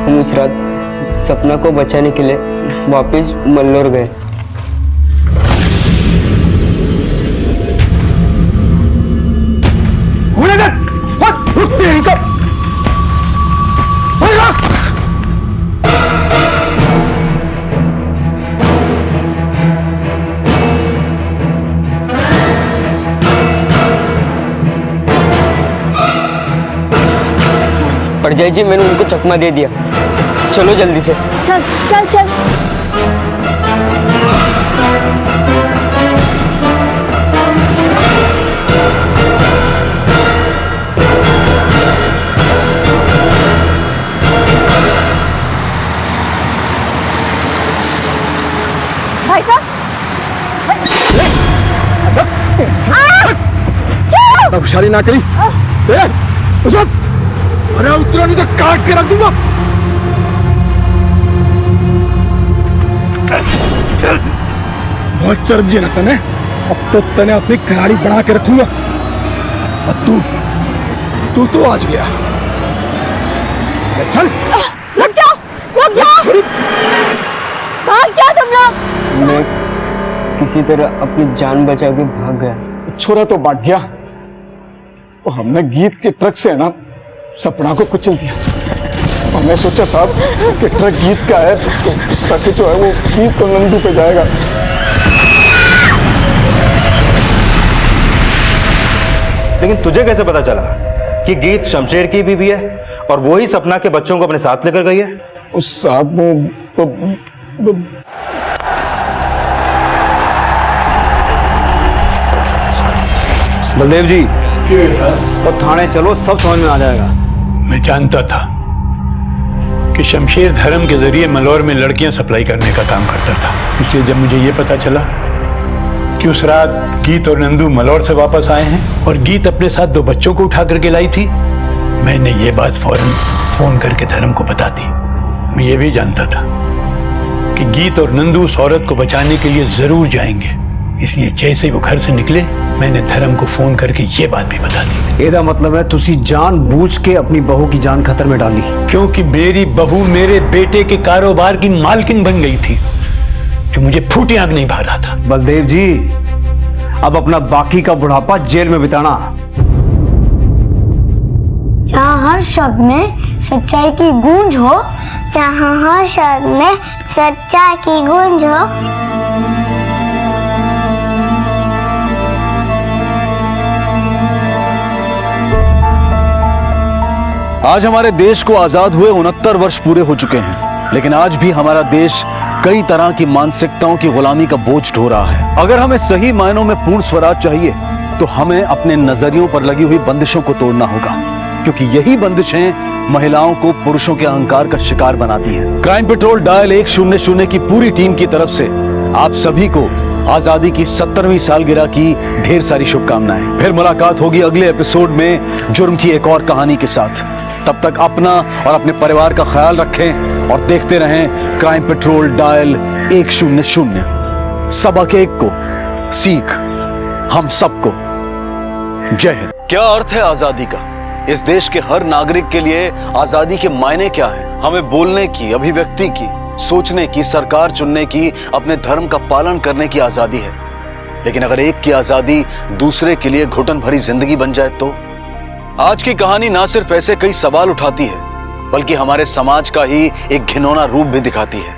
हम उस रात सपना को बचाने के लिए वापस मल्लोर गए। परिजय जी मैंने उनको चकमा दे दिया, चलो जल्दी से। चल चल चल। भाई साहब खुशाली ना करी। अरे उतरो नहीं तो काट के रख दूंगा। बहुत चर्बी ना तने, अब तो तने अपनी कहाड़ी बना के रखूंगा। और तू तो आज गया। चल रुक जाओ, रुक जाओ, भाग जाओ तुम लोग। मैं किसी तरह अपनी जान बचा के भाग गया। छोरा तो भाग गया और हमने गीत के ट्रक से ना सपना को कुचल दिया। हमने सोचा साहब कि ट्रक गीत का है तो सच जो है वो गीत तो नंदू पे जाएगा। लेकिन तुझे कैसे पता चला कि गीत शमशेर की बीवी है और वो ही सपना के बच्चों को अपने साथ लेकर गई है? उस साहब बलदेव जी तो थाने चलो, सब समझ में आ जाएगा। मैं जानता था कि शमशेर धर्म के जरिए मलौर में लड़कियां सप्लाई करने का काम करता था, इसलिए जब मुझे ये पता चला कि उस रात गीत और नंदू मलौर से वापस आए हैं और गीत अपने साथ 2 बच्चों को उठा करके लाई थी, मैंने ये बात फौरन फोन करके धर्म को बता दी। मैं ये भी जानता था कि गीत और नंदू उस औरत को बचाने के लिए जरूर जाएंगे, इसलिए जैसे ही वो घर से निकले मैंने धर्म को फोन करके ये बात भी बता दी। एदा मतलब है तुसी जानबूझ के अपनी बहू की जान खतरे में डाली, क्योंकि मेरी बहू मेरे बेटे के कारोबार की मालकिन बन गई थी जो मुझे फूटी आंख नहीं भा रहा था। बलदेव जी अब अपना बाकी का बुढ़ापा जेल में बिताना। जहाँ हर शब्द में सच्चाई की गूंज हो, जहाँ हर शब्द में सच्चाई की गूंज हो। आज हमारे देश को आजाद हुए 69 वर्ष पूरे हो चुके हैं, लेकिन आज भी हमारा देश कई तरह की मानसिकताओं की गुलामी का बोझ ढो रहा है। अगर हमें सही मायनों में पूर्ण स्वराज चाहिए तो हमें अपने नजरियों पर लगी हुई बंदिशों को तोड़ना होगा, क्योंकि यही बंदिशें महिलाओं को पुरुषों के अहंकार का शिकार बनाती हैं। क्राइम पेट्रोल डायल 100 की पूरी टीम की तरफ से आप सभी को आजादी की 70वीं सालगिरह की ढेर सारी शुभकामनाएं। फिर मुलाकात होगी अगले एपिसोड में जुर्म की एक और कहानी के साथ। तब तक अपना और अपने परिवार का ख्याल रखें और देखते रहें क्राइम पेट्रोल डायल 100। सबक एक को सीख हम सबको। जय हिंद। क्या अर्थ है आजादी का? इस देश के हर नागरिक के लिए आजादी के मायने क्या हैं? हमें बोलने की, अभिव्यक्ति की, सोचने की, सरकार चुनने की, अपने धर्म का पालन करने की आजादी है। लेकिन अगर एक की आजादी दूसरे के लिए घुटन भरी जिंदगी बन जाए तो? आज की कहानी ना सिर्फ ऐसे कई सवाल उठाती है, बल्कि हमारे समाज का ही एक घिनौना रूप भी दिखाती है।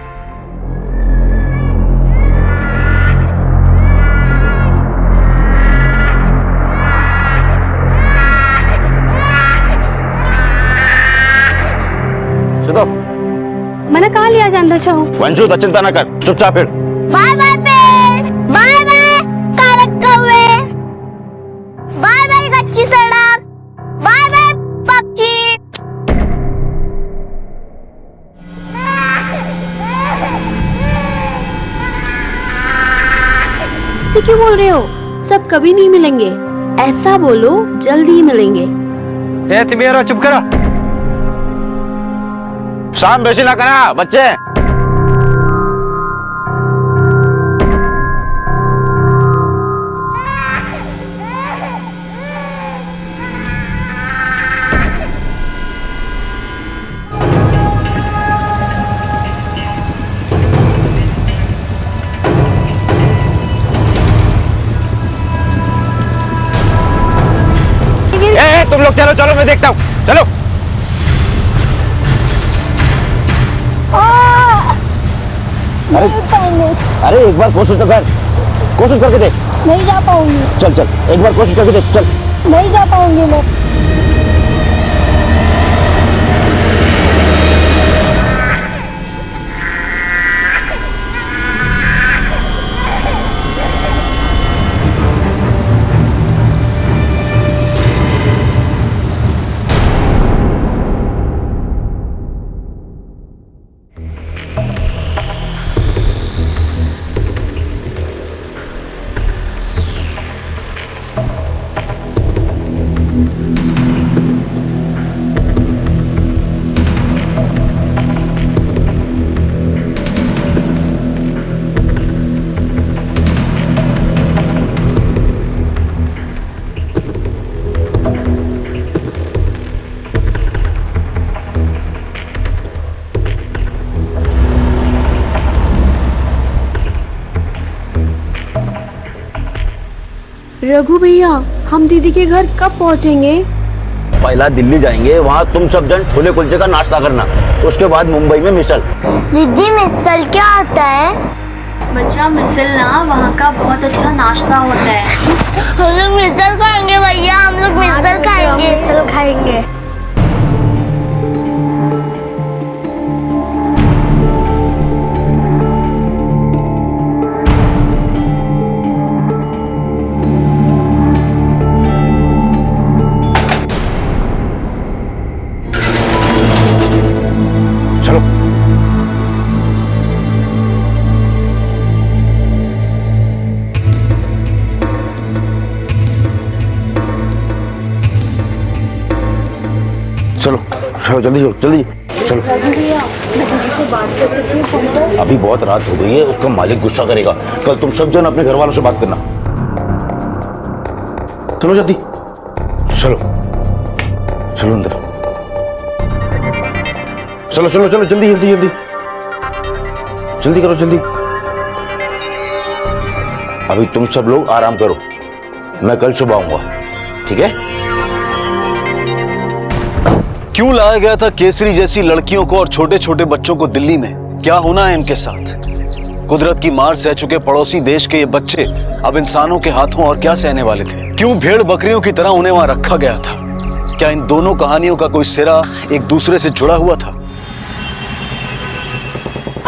मैंने कहा लिया जानता छो वंशु तो चिंता ना कर, चुपचाप फिर। बाय बाय पेड़, बाय बाय कारक कौवे, बाय बाय कच्ची सड़क, बाय बाय पक्षी। तो क्यों बोल रहे हो? सब कभी नहीं मिलेंगे, ऐसा बोलो जल्दी ही मिलेंगे। ए तिमेरा चुप करा, शाम बेसी ना करा बच्चे। तुम लोग चलो चलो, मैं देखता हूँ, चलो। अरे एक बार कोशिश तो कर, कोशिश करके देख। नहीं जा पाऊंगी। चल चल, एक बार कोशिश करके देख, चल। नहीं जा पाऊंगी मैं। रघु भैया, हम दीदी के घर कब पहुंचेंगे? पहला दिल्ली जाएंगे, वहाँ तुम सब जन छोले कुलचे का नाश्ता करना, उसके बाद मुंबई में मिसल। दीदी मिसल क्या होता है? बच्चा मिसल ना वहाँ का बहुत अच्छा नाश्ता होता है। हम लोग मिसल खाएंगे भैया, हम लोग मिसल खाएंगे। मिसल खाएंगे। चलो चलो जल्दी चलो, जल्दी चलो। भैया, मैं दीदी से बात कर सकती हूँ फोन पर? अभी बहुत रात हो गई है, उसका मालिक गुस्सा करेगा। कल तुम सब जन अपने घर वालों से बात करना। चलो जल्दी, चलो चलो अंदर, चलो चलो चलो, जल्दी जल्दी जल्दी जल्दी करो, जल्दी। अभी तुम सब लोग आराम करो, मैं कल सुबह आऊंगा, ठीक है? क्यों लाया गया था केसरी जैसी लड़कियों को और छोटे छोटे बच्चों को दिल्ली में? क्या होना है इनके साथ? कुदरत की मार सह चुके पड़ोसी देश के ये बच्चे अब इंसानों के हाथों और क्या सहने वाले थे? क्यों भेड़ बकरियों की तरह उन्हें वहां रखा गया था? क्या इन दोनों कहानियों का कोई सिरा एक दूसरे से जुड़ा हुआ था?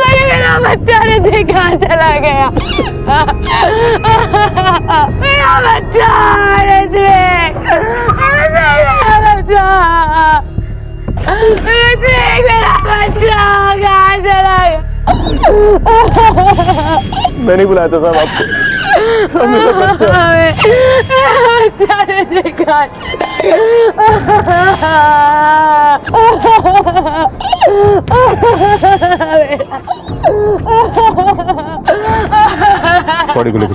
मेरा बच्चा ने कहाँ चला गया? मेरा बच्चा, मेरा बच्चा कहाँ चला गया? मैं नहीं बुलाया था साहब आपको, मेरा बच्चा ने देखा। बॉडी को लेके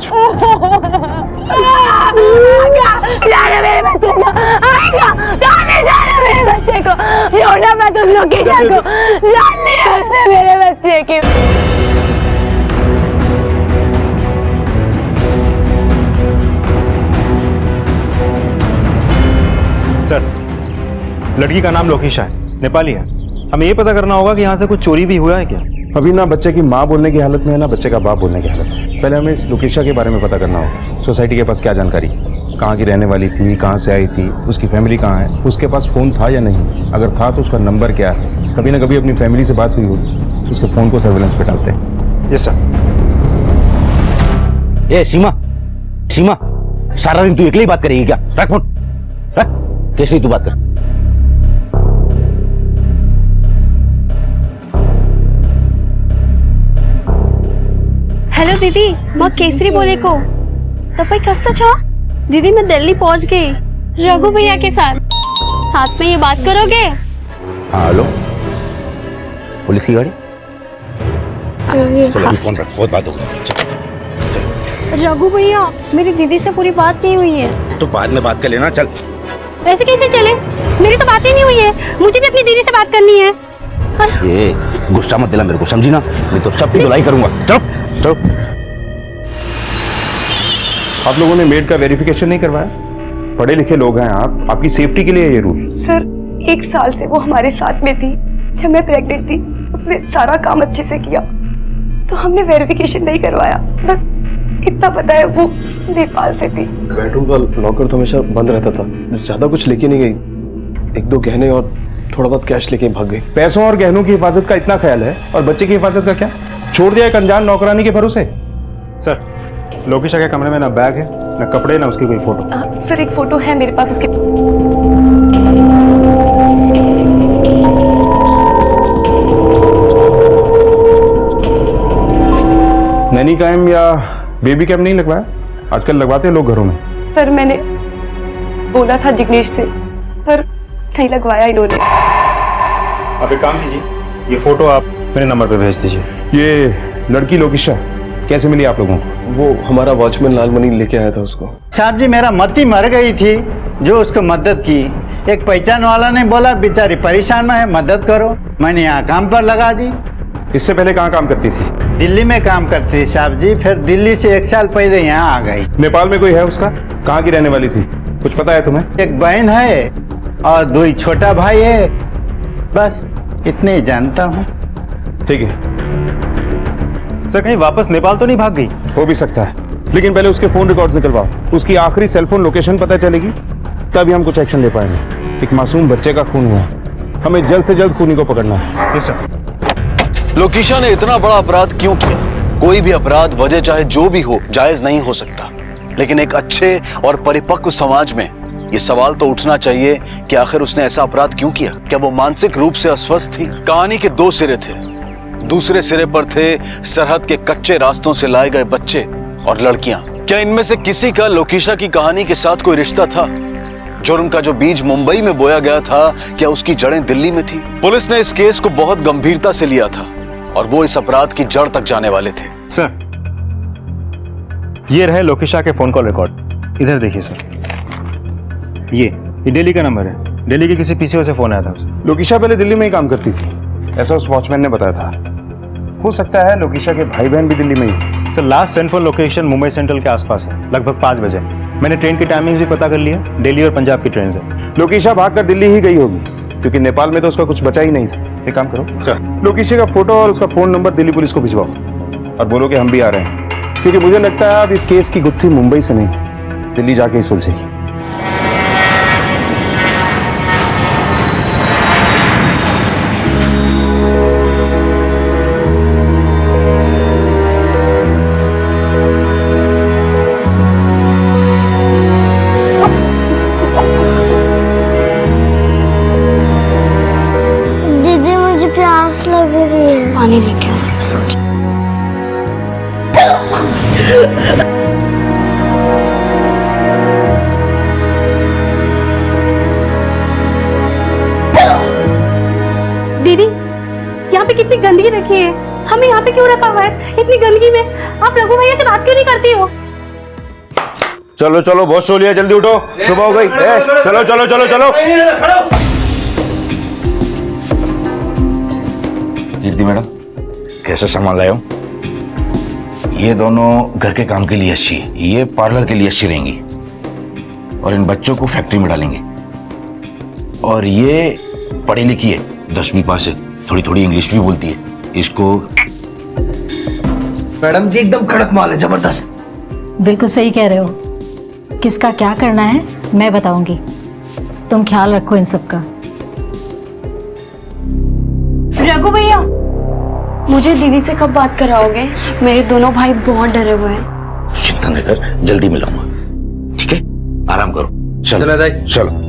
मेरे बच्चे को आएगा, जाने जाने मेरे बच्चे को, छोड़ना मैं तुम लोकेशन को, जानने उसने मेरे बच्चे की। सर, लड़की का नाम लोकेशा है, नेपाली है। हमें ये पता करना होगा कि यहाँ से कुछ चोरी भी हुआ है क्या? अभी ना बच्चे की माँ बोलने की हालत में है, ना बच्चे का बाप बोलने की हालत में। पहले हमें इस लोकेशा के बारे में पता करना होगा। सोसाइटी के पास क्या जानकारी, कहाँ की रहने वाली थी, कहाँ से आई थी, उसकी फैमिली कहाँ है, उसके पास फ़ोन था या नहीं, अगर था तो उसका नंबर क्या है, कभी ना कभी अपनी फैमिली से बात हुई होगी, उसके फ़ोन को सर्वेलेंस पे डालते हैं। Yes sir. ए सीमा, सीमा, सारा दिन तू अकेली बात करेगी क्या? रख फोन, रख। कैसे तू बात कर? हेलो दीदी, मैं केसरी बोले को तपाईँ कस्तो छ? दीदी मैं दिल्ली पहुंच गई रघु भैया के साथ में ये बात करोगे? हाँ हेलो, पुलिस की गाड़ी। चलो अभी फोन रख, बहुत बात होगी। रघु भैया, मेरी दीदी से पूरी बात नहीं हुई है। तो बाद में बात कर लेना, चल। ऐसे कैसे चले? मेरी तो बात ही नहीं हुई है, मुझे भी अपनी दीदी से बात करनी है। ये गुस्सा मत दिला मेरे को, समझी ना? मैं तो सबकी धुलाई करूंगा। चलो चलो। आप लोगों ने मेड का वेरिफिकेशन नहीं करवाया? पढ़े लिखे लोग हैं आप, आपकी सेफ्टी के लिए ये रूल। सर 1 साल से वो हमारे साथ में थी, जब मैं प्रेग्नेंट थी उसने सारा काम अच्छे से किया, तो हमने वेरिफिकेशन नहीं करवाया। बस इतना पता है वो नेपाल से थी। बेडरूम का लॉकर तो हमेशा बंद रहता था, ज्यादा कुछ लेके नहीं गई, 1-2 गहने और थोड़ा बहुत कैश लेके भाग गई। पैसों और गहनों की हिफाजत का इतना ख्याल है, और बच्चे की हिफाजत का क्या? छोड़ दिया एक अनजान नौकरानी के भरोसे। सर, लोकेशा के कमरे में ना बैग है, ना कपड़े, ना उसकी कोई फोटो। सर एक फोटो है मेरे पास उसके। नैनी कैम या बेबी कैम नहीं लगवाया? आजकल लगवाते हैं लोग घरों में। सर मैंने बोला था जिग्नेश से, पर नहीं लगवाया इन्होंने। आप एक काम कीजिए, ये फोटो आप मेरे नंबर पे भेज दीजिए। ये लड़की लोकेशा कैसे मिली आप लोगों को? वो हमारा वॉचमैन लालमणि लेके आया था उसको। साहब जी, मेरा मती मर गई थी, जो उसको मदद की। एक पहचान वाला ने बोला बेचारी परेशान में है, मदद करो। मैंने यहाँ काम पर लगा दी। इससे पहले कहाँ काम करती थी? दिल्ली में काम करती थी साहब जी, फिर दिल्ली से 1 साल पहले यहाँ आ गई। नेपाल में कोई है उसका? कहाँ की रहने वाली थी, कुछ पता है तुम्हें? एक बहन है और 2 छोटा भाई है, बस इतने ही जानता हूँ। ठीक है सर, कहीं वापस नेपाल तो नहीं भाग गई? हो भी सकता है, लेकिन पहले उसके फोन रिकॉर्ड्स निकलवाओ, उसकी आखिरी सेलफोन लोकेशन पता चलेगी तभी हम कुछ एक्शन ले पाएंगे। एक मासूम बच्चे का खून हुआ, हमें जल्द से जल्द खूनी को पकड़ना है। Yes sir. लोकेशा ने इतना बड़ा अपराध क्यों किया? कोई भी अपराध, वजह चाहे जो भी हो, जायज नहीं हो सकता, लेकिन एक अच्छे और परिपक्व समाज में ये सवाल तो उठना चाहिए कि आखिर उसने ऐसा अपराध क्यों किया? क्या वो मानसिक रूप से अस्वस्थ थी? कहानी के 2 सिरे थे, दूसरे सिरे पर थे सरहद के कच्चे रास्तों से लाए गए बच्चे और लड़कियां। क्या इनमें से किसी का लोकेशा की कहानी के साथ कोई रिश्ता था? जुर्म का जो बीज मुंबई में बोया गया था, क्या उसकी जड़ें दिल्ली में थी? पुलिस ने इस केस को बहुत गंभीरता से लिया था और वो इस अपराध की जड़ तक जाने वाले थे। सर, ये रहे लोकेशा के फोन कॉल रिकॉर्ड, इधर देखिए सर। ये दिल्ली का नंबर है, दिल्ली के किसी पीसीओ से फोन आया था उसे। लोकेशा पहले दिल्ली में ही काम करती थी, ऐसा उस वॉचमैन ने बताया था। हो सकता है लोकेशा के भाई बहन भी दिल्ली में ही। Sir, last send location Mumbai Central के आसपास है, लगभग 5 बजे। मैंने ट्रेन की टाइमिंग भी पता कर लिया, दिल्ली और पंजाब की ट्रेन से। लोकेशा भागकर दिल्ली ही गई होगी, क्योंकि नेपाल में तो उसका कुछ बचा ही नहीं था। एक काम करो सर, लोकेशा का फोटो और उसका फोन नंबर दिल्ली पुलिस को भिजवाओ और बोलो कि हम भी आ रहे हैं, क्योंकि मुझे लगता है अब इस केस की गुत्थी मुंबई से नहीं, दिल्ली जाके ही सुलझेगी। दीदी मुझे प्यास लग रही है, पानी लेके आ, सोच। दीदी, यहाँ पे कितनी गंदगी रखी है, हमें यहाँ पे क्यों रखा हुआ है इतनी गंदगी में? आप रघु भैया से बात क्यों नहीं करती हो? चलो चलो बहुत सो लिया, जल्दी उठो, सुबह हो गई। चलो चलो चलो चलो। कीर्ति मैडम, कैसे सामान लाए हो? ये दोनों घर के काम के लिए अच्छी है, ये पार्लर के लिए अच्छी रहेंगी और इन बच्चों को फैक्ट्री में डालेंगे। और ये पढ़ी लिखी है, 10वीं पास है, थोड़ी थोड़ी इंग्लिश भी बोलती है। इसको मैडम जी एकदम कड़क माल है, जबरदस्त। बिल्कुल सही कह रहे हो। किसका क्या करना है मैं बताऊंगी, तुम ख्याल रखो इन सब का। रघु भैया, मुझे दीदी से कब बात कराओगे? मेरे दोनों भाई बहुत डरे हुए हैं। चिंता न कर, जल्दी मिलाऊंगा, ठीक है? आराम करो, चलो चलो।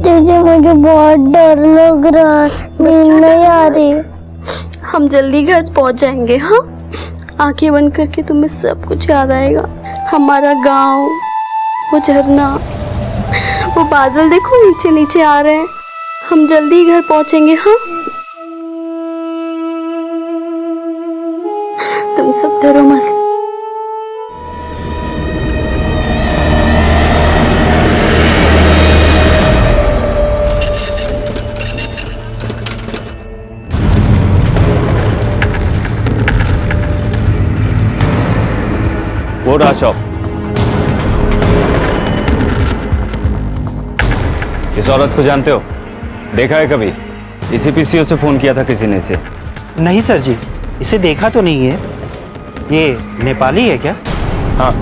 दीदी मुझे बहुत डर लग रहा है, नींद नहीं आ रही। हम जल्दी घर पहुंच जाएंगे। हाँ, आंखें बंद करके तुम्हें सब कुछ याद आएगा। हमारा गांव, वो झरना, वो बादल देखो नीचे नीचे आ रहे हैं। हम जल्दी घर पहुंचेंगे। हाँ, तुम सब डरो मत। वो रहा शॉप। इस औरत को जानते हो? देखा है कभी? इसी पीसीओ से फोन किया था किसी ने इसे। नहीं सर जी, इसे देखा तो नहीं है। ये नेपाली है क्या? हाँ।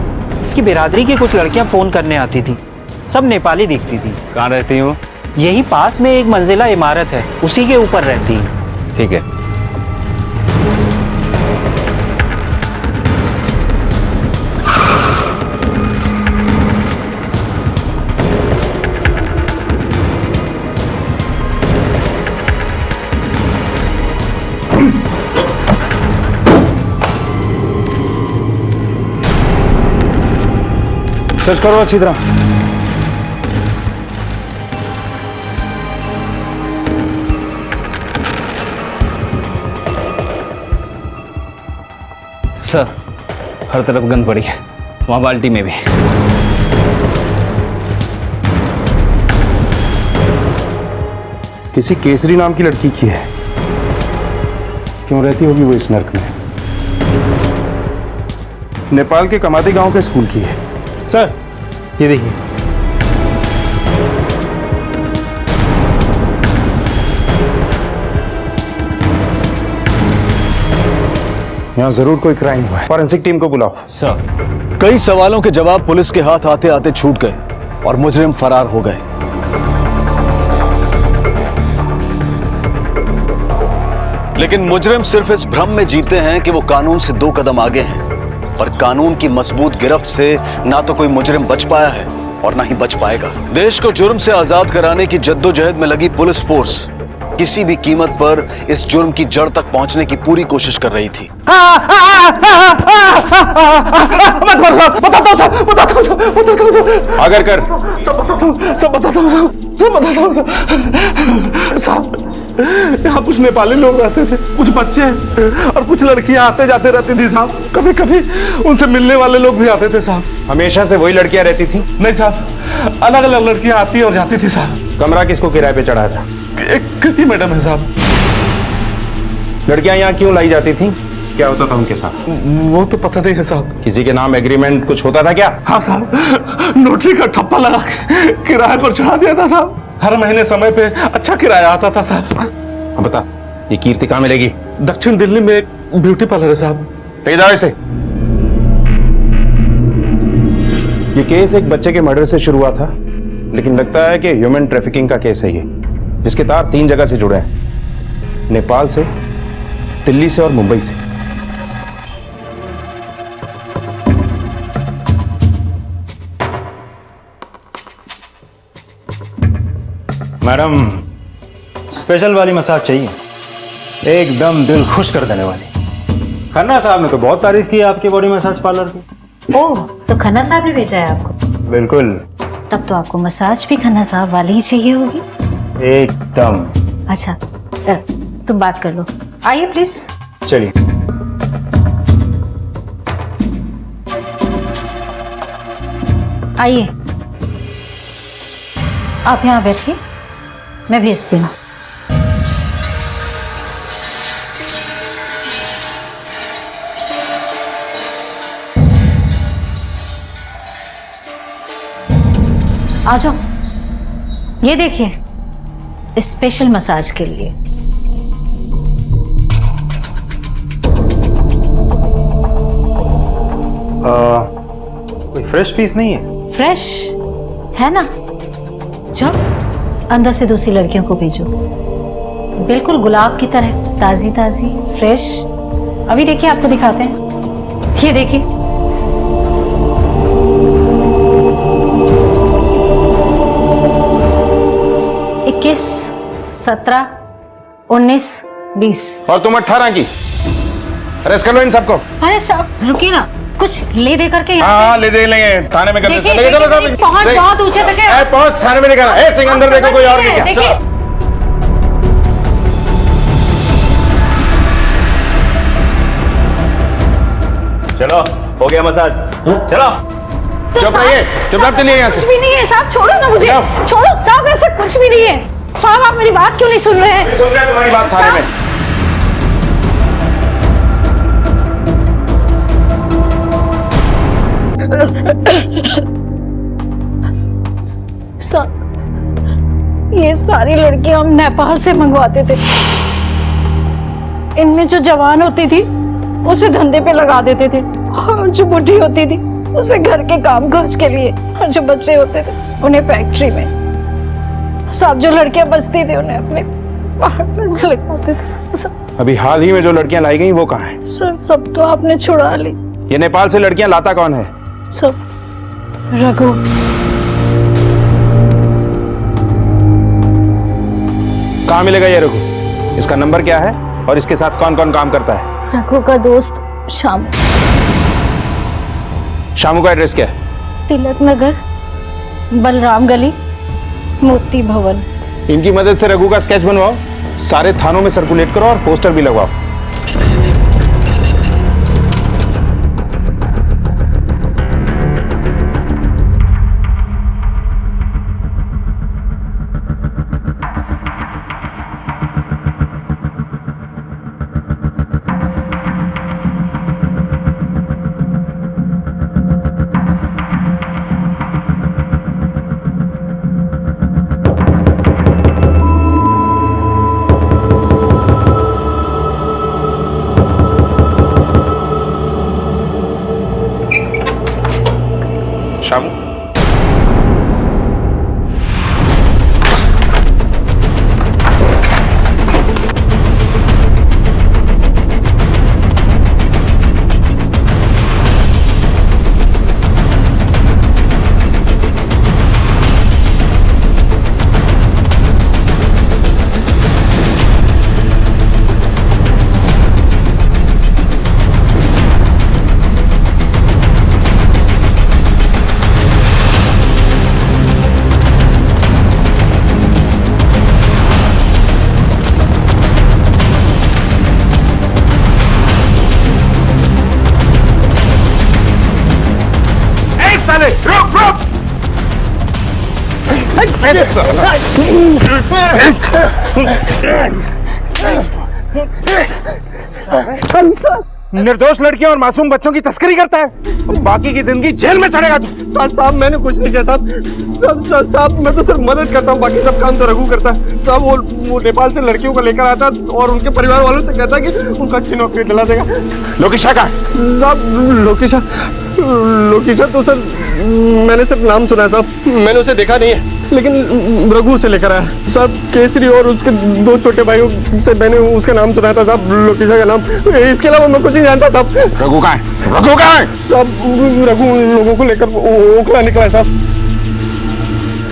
इसकी बिरादरी की कुछ लड़कियां फोन करने आती थी, सब नेपाली दिखती थी। कहाँ रहती हूँ? यही पास में एक मंजिला इमारत है, उसी के ऊपर रहती है। ठीक है। सर्च करो अच्छी तरह। सर, हर तरफ गंद पड़ी है, वहां बाल्टी में भी। किसी केसरी नाम की लड़की की है। क्यों रहती होगी वो इस नर्क में? नेपाल के कमाती गांव के स्कूल की है। सर ये देखिए, यहाँ जरूर कोई क्राइम हुआ है। फॉरेंसिक टीम को बुलाओ। सर, कई सवालों के जवाब पुलिस के हाथ आते आते छूट गए और मुजरिम फरार हो गए। लेकिन मुजरिम सिर्फ इस भ्रम में जीते हैं कि वो कानून से 2 कदम आगे हैं, पर कानून की मजबूत गिरफ्त से ना तो कोई मुजरिम बच पाया है और ना ही बच पाएगा। देश को जुर्म से आजाद कराने की जद्दोजहद में लगी पुलिस फोर्स किसी भी कीमत पर इस जुर्म की जड़ तक पहुंचने की पूरी कोशिश कर रही थी। अगर कर सब बताता हूँ साहब। यहाँ कुछ नेपाली लोग रहते थे, कुछ बच्चे और कुछ लड़कियां आते जाते रहती थी साहब। कभी कभी उनसे मिलने वाले लोग भी आते थे साहब। हमेशा से वही लड़कियां रहती थी? नहीं साहब, अलग अलग लड़कियां आती और जाती थी साहब। कमरा किसको किराए पे चढ़ाया था? एक कृति मैडम है साहब। लड़कियां यहाँ क्यों लाई जाती थी? क्या होता था उनके साथ? वो तो पता नहीं है साहब। किसी के नाम एग्रीमेंट कुछ होता था क्या? हाँ साहब, नोटरी का ठप्पा लगा के किराए पर चढ़ा दिया था साहब। हर महीने समय पे अच्छा किराया आता था साहब। बता, ये कीर्ति कहाँ मिलेगी? दक्षिण दिल्ली में एक ब्यूटी पार्लर है साहब। तेजा से ये केस एक बच्चे के मर्डर से शुरू हुआ था, लेकिन लगता है कि ह्यूमन ट्रैफिकिंग का केस है ये, जिसके तार 3 जगह से जुड़े हैं, नेपाल से, दिल्ली से और मुंबई से। मैडम, स्पेशल वाली मसाज चाहिए, एकदम दिल खुश कर देने वाली। खन्ना साहब ने तो बहुत तारीफ की आपके बॉडी मसाज पार्लर की। ओह, तो खन्ना साहब ने भेजा है आपको? बिल्कुल, तब तो आपको मसाज भी खन्ना साहब वाली ही चाहिए होगी। एकदम। अच्छा तुम बात कर लो, आइए प्लीज। चलिए। आइए, आप यहाँ बैठिए, मैं भेजती हूँ। आ जाओ, ये देखिए स्पेशल मसाज के लिए। कोई फ्रेश पीस नहीं है? फ्रेश है ना, जाओ अंदर से दूसरी लड़कियों को भेजो, बिल्कुल गुलाब की तरह ताजी ताजी फ्रेश। अभी देखिए, आपको दिखाते हैं, ये देखिए। इक्कीस, 17, 19, 20। और तुम 18 की। अरेस्ट कर लो इन सबको। अरे साहब रुकिए ना, कुछ ले दे करके यहाँ हाँ ले दे लेंगे, थाने में कर देखिए, लेंगे। चलो देखिए, पहुंच बहुत ऊंचे तक है। पहुंच, थाने में निकाला। ए सिंह अंदर देखो, कोई और नहीं क्या? देखिए। चलो हो गया मसाज, चलो। तो चुप रहिए, चुपचाप चलिए यहाँ से। कुछ भी नहीं है साहब, छोड़ो ना मुझे, छोड़ो साहब, ऐसा कुछ भी नहीं है साहब। आप मेरी बात क्यों नहीं सुन रहे हैं? सुन रहे हैं तुम्हारी बात थाने में। ये सारी लड़कियां हम नेपाल से मंगवाते थे। इनमें जो जवान होती थी उसे धंधे पे लगा देते थे, और जो बुढ़ी होती थी उसे घर के काम काज के लिए, और जो बच्चे होते थे उन्हें फैक्ट्री में। सब जो लड़कियां बचती थी उन्हें अपने पार्टनर में लगाते थे। अभी हाल ही में जो लड़कियां लाई गई वो कहाँ है? सर सब तो आपने छुड़ा ली। ये नेपाल से लड़कियां लाता कौन है? सब रघु। कहाँ मिलेगा ये रघु? इसका नंबर क्या है और इसके साथ कौन कौन काम करता है? रघु का दोस्त शामू। शामू का एड्रेस क्या है? तिलक नगर, बलराम गली, मोती भवन। इनकी मदद से रघु का स्केच बनवाओ, सारे थानों में सर्कुलेट करो और पोस्टर भी लगवाओ। शामू, रुक रुक। निर्दोष लड़कियों और मासूम बच्चों की तस्करी करता है, बाकी की जिंदगी जेल में चढ़ेगा तू। साहब मैंने कुछ नहीं किया साहब। साहब मैं तो सिर्फ मदद करता हूँ, बाकी सब काम तो रघु करता है साहब। वो नेपाल से लड़कियों को लेकर आता और उनके परिवार वालों से कहता कि उनको अच्छी नौकरी दिला देगा। लोकेशा का साहब? लोकेशा तो सर मैंने सिर्फ नाम सुना है साहब, मैंने उसे देखा नहीं है, लेकिन रघु से लेकर आया साहब। केसरी और उसके 2 छोटे भाइयों से मैंने उसका नाम सुना था साहब, लोकेशा का नाम। इसके अलावा मैं कुछ नहीं जानता साहब। रघु कहाँ है? रघु कहाँ है? साहब रघु लोगों को लेकर ओखला निकला है साहब।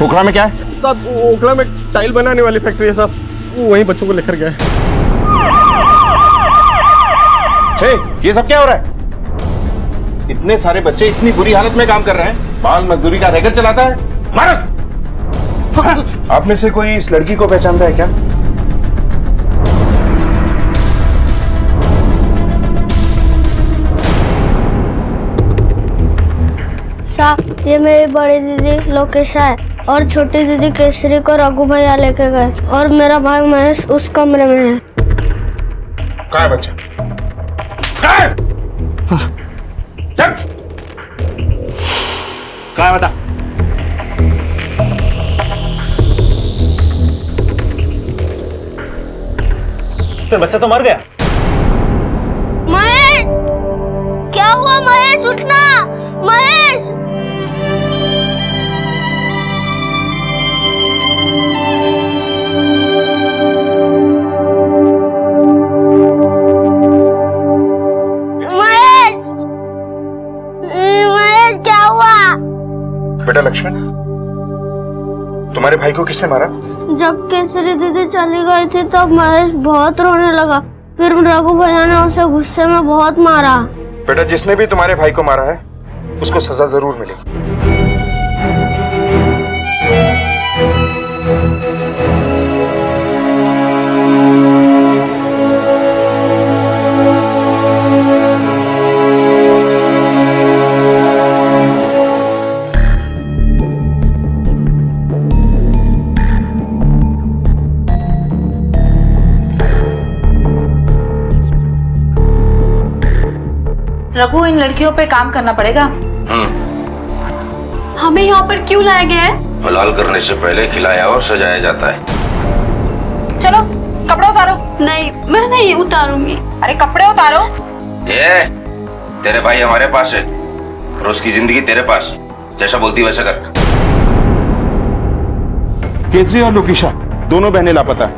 ओखला में क्या है? साहब ओखला में टाइल बनाने वाली फैक्ट्री है साहब, वहीं बच्चों को लेकर गया है। ये सब क्या हो रहा है? इतने सारे बच्चे इतनी बुरी हालत में काम कर रहे हैं, बाल मजदूरी का रैकेट चलाता है। मारस। आप में से कोई इस लड़की को पहचानता है क्या? साहब, ये मेरी बड़ी दीदी लोकेशा है और छोटी दीदी केसरी को रघु भैया लेके गए और मेरा भाई महेश उस कमरे में है। कहाँ है बच्चा? कहाँ है? चल। कहाँ है बता? सर बच्चा तो मर गया। महेश, क्या हुआ? महेश उठना, महेश। महेश क्या हुआ? बेटा लक्ष्मण, तुम्हारे भाई को किसने मारा? जब केसरी दीदी चली गई थी तब महेश बहुत रोने लगा, फिर रघु भैया ने उसे गुस्से में बहुत मारा। बेटा जिसने भी तुम्हारे भाई को मारा है उसको सजा जरूर मिलेगी। रघु, इन लड़कियों पे काम करना पड़ेगा। हमें यहाँ पर क्यों लाया गया है? हलाल करने से पहले खिलाया और सजाया जाता है। चलो कपड़े उतारो। नहीं, मैं नहीं उतारूंगी। अरे कपड़े उतारो। ये तेरे भाई हमारे पास है और उसकी जिंदगी तेरे पास। जैसा बोलती वैसा कर। केसरी और लोकेशा दोनों बहनें लापता है।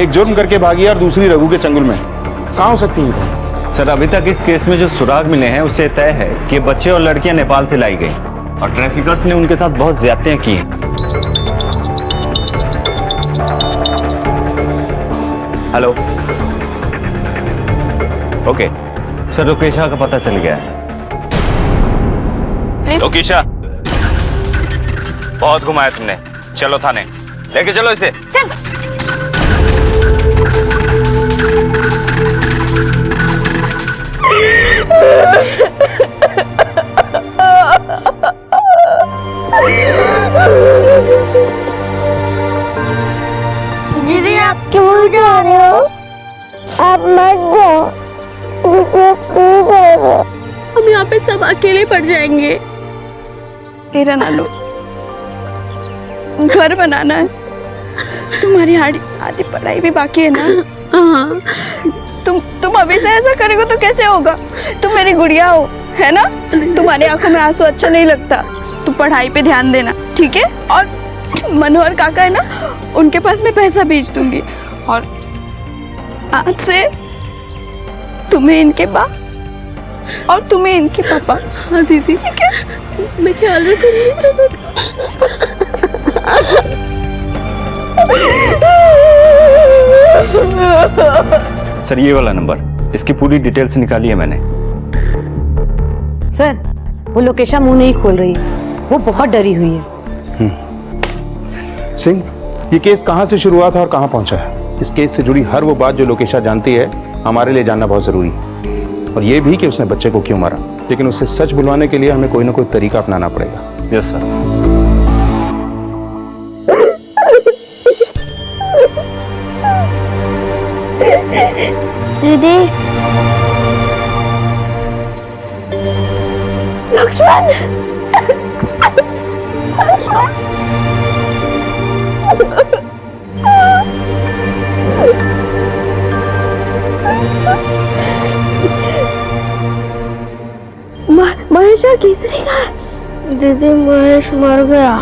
एक जुर्म करके भागी और दूसरी रघु के चंगुल में। कहाँ हो सकती है? सर अभी तक इस केस में जो सुराग मिले हैं उससे तय है कि बच्चे और लड़कियां नेपाल से लाई गई और ट्रैफिकर्स ने उनके साथ बहुत ज्यादतियां की हैं। हेलो, ओके सर, लोकेशा का पता चल गया है। लोकेशा, बहुत घुमाया तुमने, चलो थाने लेके चलो इसे। दीदी आप क्यों जा रहे हो? आप मत जाओ, हम यहाँ पे सब अकेले पड़ जाएंगे। तेरा ना लो, घर बनाना है, तुम्हारी आधी पढ़ाई भी बाकी है ना। हाँ। तुम अभी से ऐसा करोगे तो कैसे होगा? तुम मेरी गुड़िया हो, है ना? तुम्हारी आंखों में आंसू अच्छा नहीं लगता। तुम पढ़ाई पे ध्यान देना, ठीक है? और मनोहर काका है ना, उनके पास मैं पैसा भेज दूंगी और आज से तुम्हें इनके बाप और तुम्हें इनके पापा। हाँ दीदी, ठीक है? मैं ख्याल रखूंगी। सर ये वाला नंबर, इसकी पूरी डिटेल्स निकाली है मैंने। सर वो लोकेशा मुंह नहीं खोल रही है, वो बहुत डरी हुई है। सिंह, ये केस कहाँ से शुरू हुआ था और कहाँ पहुंचा है? इस केस से जुड़ी हर वो बात जो लोकेशा जानती है हमारे लिए जानना बहुत जरूरी है, और ये भी कि उसने बच्चे को क्यों मारा। लेकिन उसे सच बुलवाने के लिए हमें कोई ना कोई तरीका अपनाना पड़ेगा। Yes sir. दीदी, लक्ष्मण, महेश और केसरी का? दीदी महेश मर गया।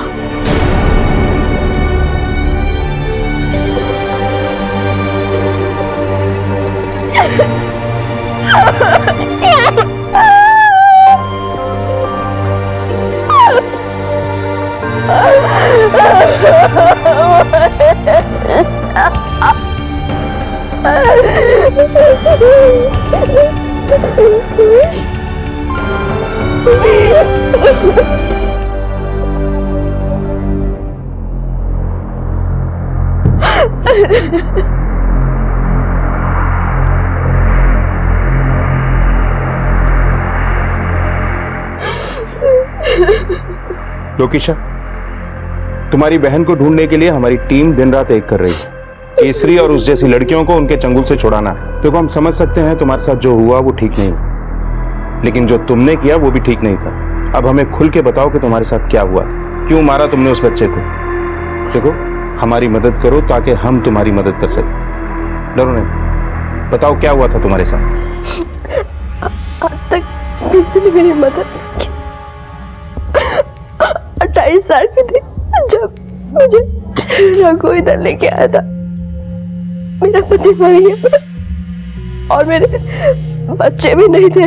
लोकेशा, तुम्हारी बहन को ढूंढने के लिए हमारी टीम दिन रात एक कर रही है। केसरी और उस जैसी लड़कियों को उनके चंगुल से छुड़ाना है। देखो, हम समझ सकते हैं तुम्हारे साथ जो हुआ वो ठीक नहीं, लेकिन जो तुमने किया वो भी ठीक नहीं था। अब हमें खुल के बताओ कि तुम्हारे साथ क्या हुआ, क्यों मारा तुमने उस बच्चे को। देखो, हमारी मदद करो ताकि हम तुम्हारी मदद कर सकें। डरो नहीं, बताओ क्या हुआ था तुम्हारे साथ। आज तक किसी ने मेरी मदद नहीं की। 28 साल की थी जब मुझे रघु इधर लेके आया था। मेरा पति मर गया और मेरे बच्चे भी नहीं थे।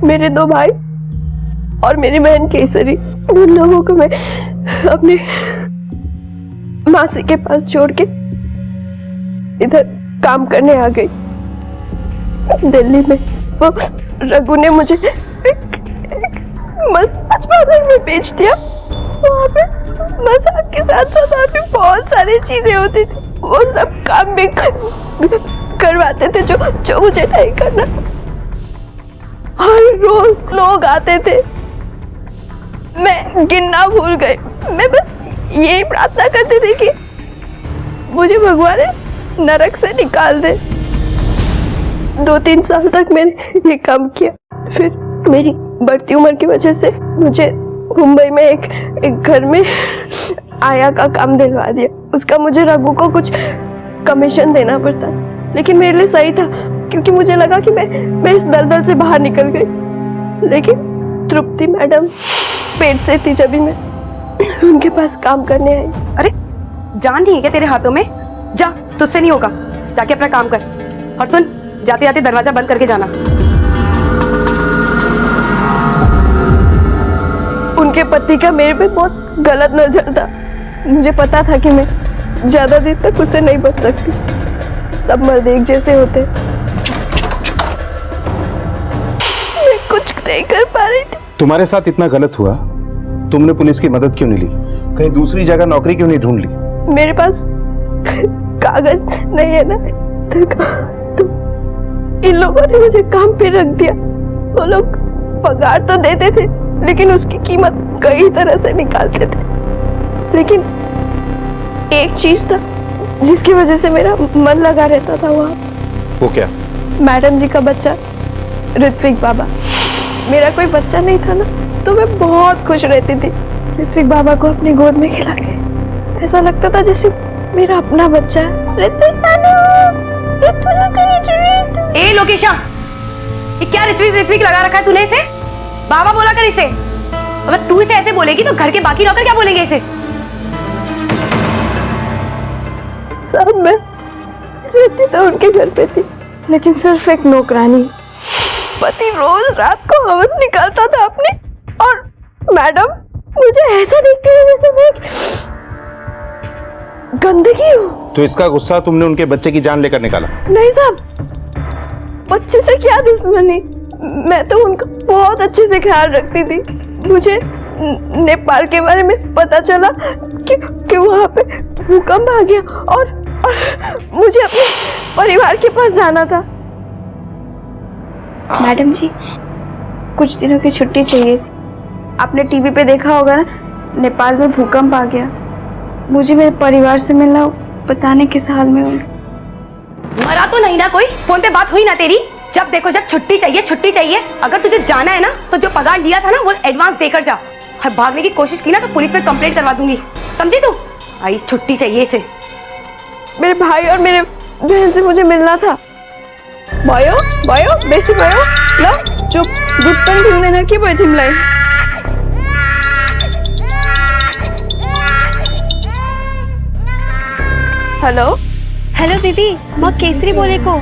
मेरे 2 भाई और मेरी बहन केसरी, उन लोगों को मैं अपने मासी के पास छोड़ के इधर काम करने आ गई दिल्ली में। वो रघु ने मुझे एक मसाज पार्लर में बेच दिया। वहाँ पे मसाज के साथ साथ और भी बहुत सारी चीजें होती थी। वो सब काम भी करवाते थे जो मुझे नहीं करना। हर रोज लोग आते थे, मैं गिनना भूल गई। मैं बस यही प्रार्थना करती थी कि मुझे भगवान इस नरक से निकाल दे। 2-3 साल तक मैंने ये काम किया। फिर मेरी बढ़ती उम्र की वजह से मुझे मुंबई में एक घर में आया का काम दिलवा दिया। उसका मुझे रघु को कुछ कमीशन देना पड़ता, लेकिन मेरे लिए सही था क्योंकि मुझे लगा कि मैं इस दलदल से बाहर निकल गई। लेकिन तृप्ति मैडम पेट से थी जब मैं उनके पास काम करने आई। अरे जान नहीं है क्या तेरे हाथों में? जा, तुझसे नहीं होगा, जाके अपना काम कर। और सुन, जाते जाते दरवाजा बंद करके जाना। उनके पति का मेरे पे बहुत गलत नजर था। मुझे पता था कि मैं ज्यादा देर तक उससे नहीं बच सकती। सब मर्द एक जैसे होते। मैं कुछ नहीं कर पा रही थी। तुम्हारे साथ इतना गलत हुआ, तुमने पुलिस की मदद क्यों नहीं ली? कहीं दूसरी जगह नौकरी क्यों नहीं ढूंढ ली? मेरे पास कागज नहीं है ना, तो इन लोगों ने मुझे काम पे रख दिया। वो लोग पगार तो देते थे, लेकिन उसकी कीमत कई तरह से निकालते थे। लेकिन एक चीज था जिसकी वजह से मेरा मन लगा रहता था वहाँ। वो क्या? मैडम जी का बच्चा ऋत्विक बाबा। मेरा कोई बच्चा नहीं था ना, तो मैं बहुत खुश रहती थी ऋत्विक बाबा को अपनी गोद में खिला के। ऐसा लगता था जैसे मेरा अपना बच्चा है। ऋत्विक ए लोकेशा, ये क्या ऋत्विक लगा रखा है तूने इसे? बाबा बोला कर इसे। अगर तू इसे ऐसे बोलेगी तो घर के बाकी नौकर क्या बोलेंगे इसे? साहब, मैं रहती तो उनके घर पे थी, लेकिन सिर्फ एक नौकरानी। पति रोज रात को हवस निकालता था अपनी, और मैडम मुझे ऐसा देखती है जैसे मैं गंदगी हूँ। तो इसका गुस्सा तुमने उनके बच्चे की जान लेकर निकाला? नहीं साहब, बच्चे से क्या दुश्मनी। मैं तो उनका बहुत अच्छे से ख्याल रखती थी। मुझे नेपाल के बारे में पता चला कि वहाँ पे भूकंप आ गया और मुझे अपने परिवार के पास जाना था। मैडम जी, कुछ दिनों की छुट्टी चाहिए। आपने टीवी पे देखा होगा ना, नेपाल में भूकंप आ गया। मुझे मेरे परिवार से मिलना, बताने किस हाल में हूँ। मरा तो नहीं ना कोई? फोन पे बात हुई ना तेरी? जब देखो जब छुट्टी चाहिए छुट्टी चाहिए। अगर तुझे जाना है ना तो जो पगार लिया था ना वो एडवांस देकर जा। और भागने की कोशिश की ना तो पुलिस में कंप्लेंट करवा दूंगी, समझी तू? आई छुट्टी चाहिए इसे। मेरे भाई और मेरे बहन से मुझे मिलना था। भयो बेसी भयो ल चुप, दूध पनि दिँदैन के भयो तिमीलाई? हेलो दिदी, म केसरी बोलेको।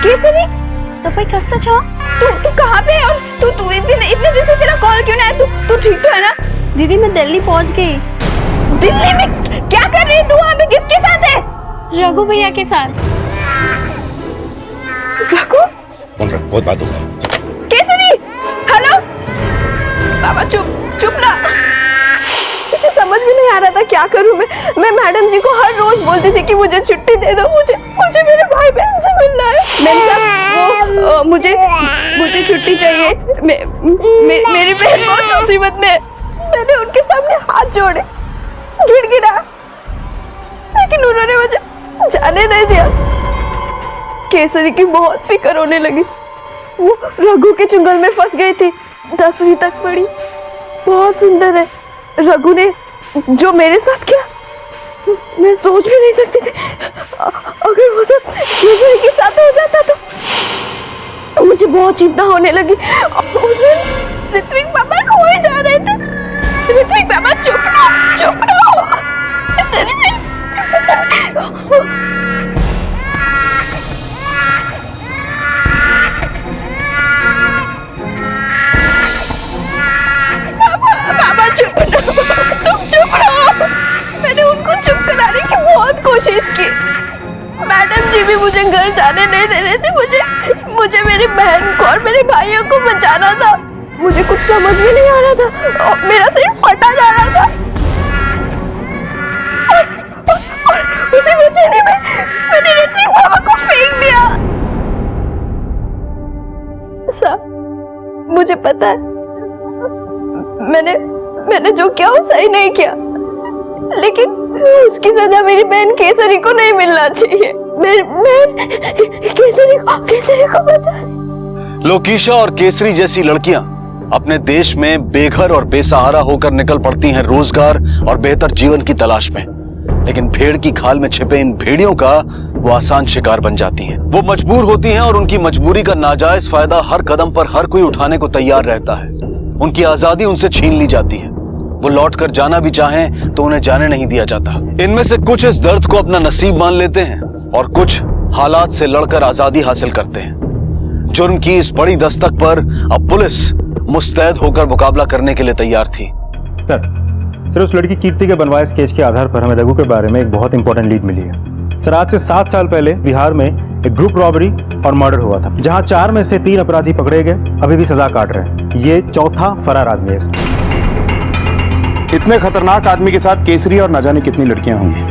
केसरी, तपाईँ कस्तो छ? तू कहाँ पे है? और तू इतने दिन से तेरा कॉल क्यों नहीं आया? तू ठीक तो है ना? दीदी मैं दिल्ली पहुंच गई। दिल्ली में क्या कर रही है तू? वहाँ पे किसके साथ है? रघु भैया के साथ। रघु? बहुत बात होगी। केसरी, हेलो। बाबा चुप ना। मुझे समझ भी नहीं आ रहा था था क्या करूं मैं मैडम जी को हर रोज बोलती थी कि मुझे छुट्टी दे दो, मुझे मेरे भाई बहन से मिलना है। मैम साहब वो मुझे छुट्टी चाहिए। मेरी बहन बहुत मुसीबत में है। मैंने उनके सामने हाथ जोड़े, गिड़गिड़ा, लेकिन उन्होंने मुझे जाने नहीं दिया। केसरी की बहुत फिक्र होने लगी। वो रघु के चुंगल में फंस गई थी, 10वीं तक पढ़ी, बहुत सुंदर है। रघु ने जो मेरे साथ किया मैं सोच भी नहीं सकती थी। अगर वो सब केसरी के साथ हो जाता तो मुझे बहुत चिंता होने लगी। उस दिन ऋत्विक पापा खोए जा रहे थे। ऋत्विक पापा चुप रहो। पापा चुप रहो, तुम चुप रहो। मैंने उनको चुप कराने की बहुत कोशिश की। मैडम जी भी मुझे घर जाने नहीं दे रहे थे। मुझे मेरी बहन को और मेरे भाइयों को बचाना था। मुझे कुछ समझ में नहीं आ रहा था और मेरा सिर फटा जा रहा था। उसी बेचैनी में मैंने ऋत्विक पापा को फेंक दिया। साहब मुझे पता है मैंने जो किया वो सही नहीं किया, लेकिन उसकी सजा मेरी बहन केसरी को नहीं मिलना चाहिए। मेरी बहन केसरी को बचा। लोकीशा और केसरी जैसी लड़कियां अपने देश में बेघर और बेसहारा होकर निकल पड़ती हैं रोजगार और बेहतर जीवन की तलाश में, लेकिन भेड़ की खाल में छिपे इन भेड़ियों का वो आसान शिकार बन जाती हैं। वो मजबूर होती हैं और उनकी मजबूरी का नाजायज फायदा हर कदम पर हर कोई उठाने को तैयार रहता है। उनकी आजादी उनसे छीन ली जाती है। वो लौटकर जाना भी चाहें तो उन्हें जाने नहीं दिया जाता। इनमें से कुछ इस दर्द को अपना नसीब मान लेते हैं और कुछ हालात से लड़कर आजादी हासिल करते हैं। जुर्म की इस बड़ी दस्तक पर अब पुलिस मुस्तैद होकर मुकाबला करने के लिए तैयार थी। सर उस लड़की कीर्ति के बनवाए केस के आधार पर हमें रघु के बारे में एक बहुत इंपॉर्टेंट लीड मिली है। सर आज से 7 साल पहले बिहार में एक ग्रुप रॉबरी और मर्डर हुआ था, जहां 4 में से 3 अपराधी पकड़े गए, अभी भी सजा काट रहे हैं। ये चौथा फरार आदमी है। इतने खतरनाक आदमी के साथ केसरी और न जाने कितनी लड़कियां होंगी,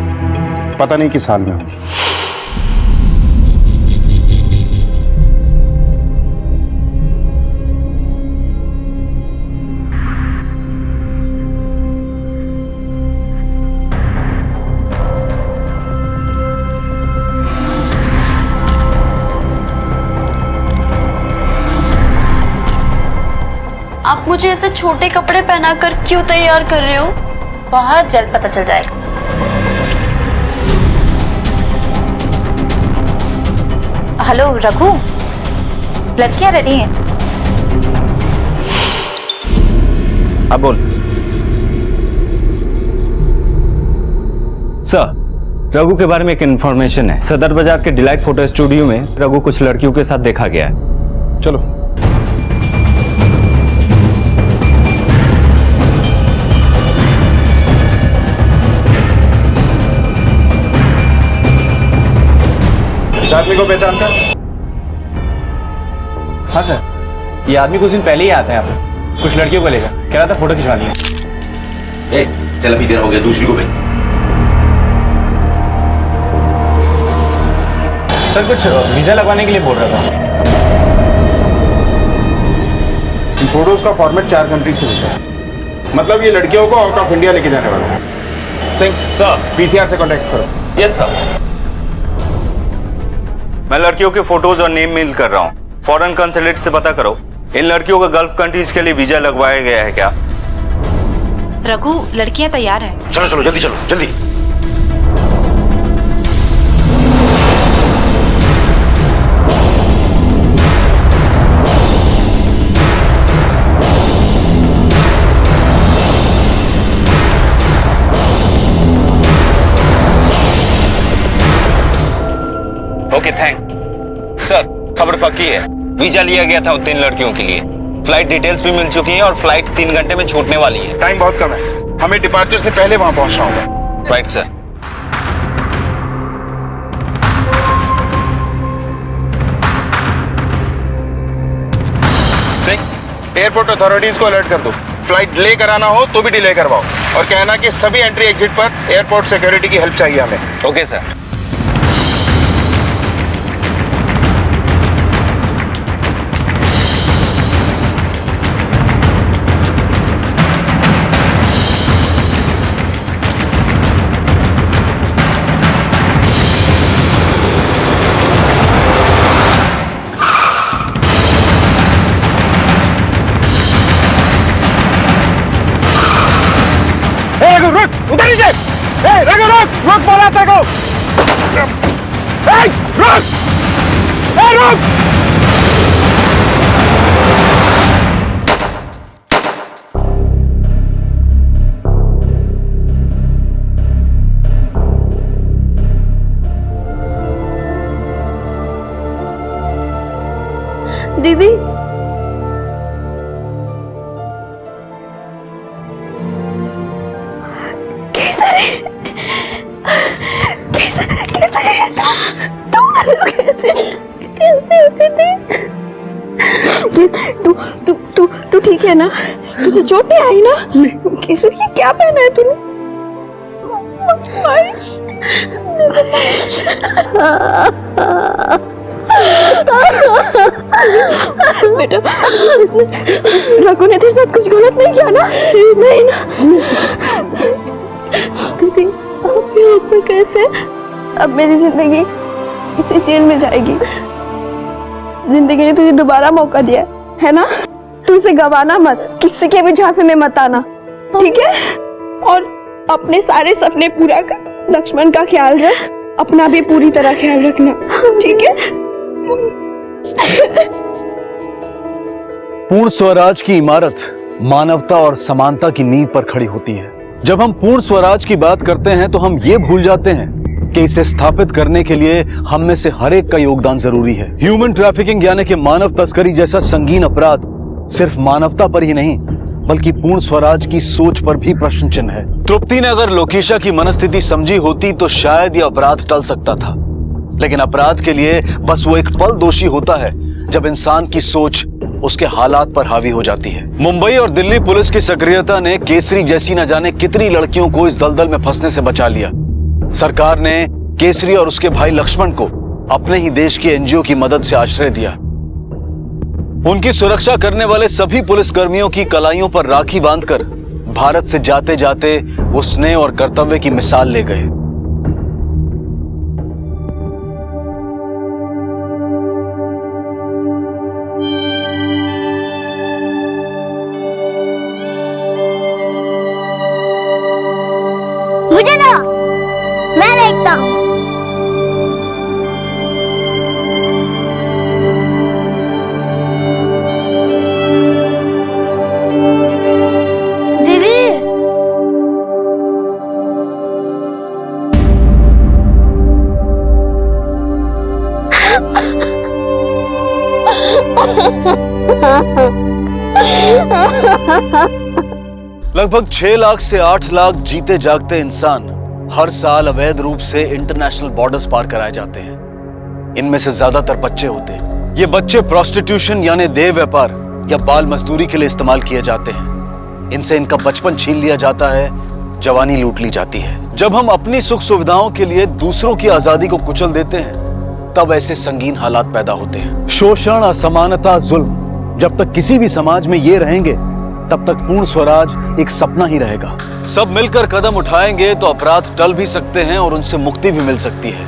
पता नहीं किस हाल में होंगी। आप मुझे ऐसे छोटे कपड़े पहनाकर क्यों तैयार कर रहे हो? बहुत जल्द पता चल जाएगा। हेलो रघु, लड़कियां रेडी हैं। अब बोल। सर रघु के बारे में एक इंफॉर्मेशन है। सदर बाजार के डिलाइट फोटो स्टूडियो में रघु कुछ लड़कियों के साथ देखा गया है। चलो। इस आदमी को पहचानता है? हाँ सर, ये आदमी कुछ दिन पहले ही आता है यहाँ पे, कुछ लड़कियों को लेकर कह रहा था फोटो खिंचवानी है। चल अभी देर हो गया, दूसरी को भेज। सर कुछ वीजा लगवाने के लिए बोल रहा था। इन फोटोज का फॉर्मेट 4 कंट्री से होता है, मतलब ये लड़कियों को आउट ऑफ इंडिया लेके जाने वाला है। सिंह सर पीसीआर से कांटेक्ट करो। Yes sir. मैं लड़कियों के फोटोज और नेम मेल कर रहा हूँ। फॉरेन कंसुलेट से पता करो इन लड़कियों का गल्फ कंट्रीज के लिए वीजा लगवाया गया है क्या। रघु लड़कियां तैयार हैं। चलो चलो जल्दी चलो जल्दी। ओके थैंक्स सर, खबर पक्की है। वीजा लिया गया था उन 3 लड़कियों के लिए। फ्लाइट डिटेल्स भी मिल चुकी हैं और फ्लाइट 3 घंटे में छूटने वाली है। टाइम बहुत कम है, हमें डिपार्चर से पहले वहां पहुंचना होगा। Right sir. Singh airport authorities को अलर्ट कर दो, फ्लाइट डिले कराना हो तो भी डिले करवाओ। और कहना कि सभी एंट्री एग्जिट पर एयरपोर्ट सिक्योरिटी की हेल्प चाहिए हमें। Okay sir. उधर नीचे। रघु रुक बोला तेरे को। रुक। रुक। दीदी तू ठीक है ना? तुझे चोट नहीं आई ना? केसर ये क्या पहना है तूने? बेटा रघु ने तेरे साथ कुछ गलत नहीं किया ना? नहीं ना। दीदी अब यहाँ पर कैसे? अब मेरी जिंदगी इसी जेल में जाएगी। जिंदगी ने तुझे दोबारा मौका दिया है ना? तू इसे गवाना मत, किसी के भी झांसे में मत आना, ठीक है? और अपने सारे सपने पूरा कर, लक्ष्मण का ख्याल रख, अपना भी पूरी तरह ख्याल रखना, ठीक है? पूर्ण स्वराज की इमारत मानवता और समानता की नींव पर खड़ी होती है। जब हम पूर्ण स्वराज की बात करते हैं तो हम ये भूल जाते हैं कि इसे स्थापित करने के लिए हम में से हर एक का योगदान जरूरी है। ह्यूमन ट्रैफिकिंग यानी कि मानव तस्करी जैसा संगीन अपराध सिर्फ मानवता पर ही नहीं बल्कि पूर्ण स्वराज की सोच पर भी प्रश्न चिन्ह है। तृप्ति ने अगर लोकेशा की मनस्थिति समझी होती तो शायद यह अपराध टल सकता था, लेकिन अपराध के लिए बस वो एक पल दोषी होता है जब इंसान की सोच उसके हालात पर हावी हो जाती है। मुंबई और दिल्ली पुलिस की सक्रियता ने केसरी जैसी न जाने कितनी लड़कियों को इस दलदल में फंसने से बचा लिया। सरकार ने केसरी और उसके भाई लक्ष्मण को अपने ही देश की एनजीओ की मदद से आश्रय दिया। उनकी सुरक्षा करने वाले सभी पुलिस कर्मियों की कलाइयों पर राखी बांधकर भारत से जाते जाते वो स्नेह और कर्तव्य की मिसाल ले गए। मुझे दो, मैं देखता हूँ। दीदी लगभग 6 लाख से 8 लाख जीते जागते इंसान हर साल अवैध रूप से इंटरनेशनल बॉर्डर्स पार कराए जाते हैं। इनमें से ज्यादातर बच्चे होते हैं। ये बच्चे प्रोस्टिट्यूशन यानी देह व्यापार या बाल मजदूरी के लिए इस्तेमाल किए जाते हैं। इनसे इनका बचपन छीन लिया जाता है, जवानी लूट ली जाती है। जब हम अपनी सुख सुविधाओं के लिए दूसरों की आजादी को कुचल देते हैं तब ऐसे संगीन हालात पैदा होते हैं। शोषण, असमानता, जुल्म जब तक किसी भी समाज में ये रहेंगे तब तक पूर्ण स्वराज एक सपना ही रहेगा। सब मिलकर कदम उठाएंगे तो अपराध टल भी सकते हैं और उनसे मुक्ति भी मिल सकती है,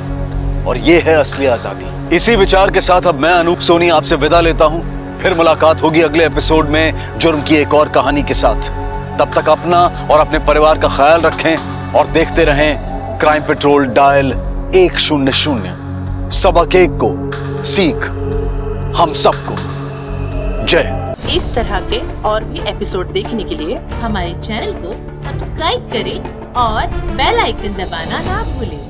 और ये है असली आजादी। इसी विचार के साथ अब मैं अनूप सोनी आपसे विदा लेता हूं। फिर मुलाकात होगी अगले एपिसोड में जुर्म की एक और कहानी के साथ। तब तक अपना और अपने परिवार का ख्याल रखें और देखते रहें क्राइम पेट्रोल डायल 100। सबक एक को सीख हम सबको। जय। इस तरह के और भी एपिसोड देखने के लिए हमारे चैनल को सब्सक्राइब करें और बेल आइकन दबाना ना भूलें।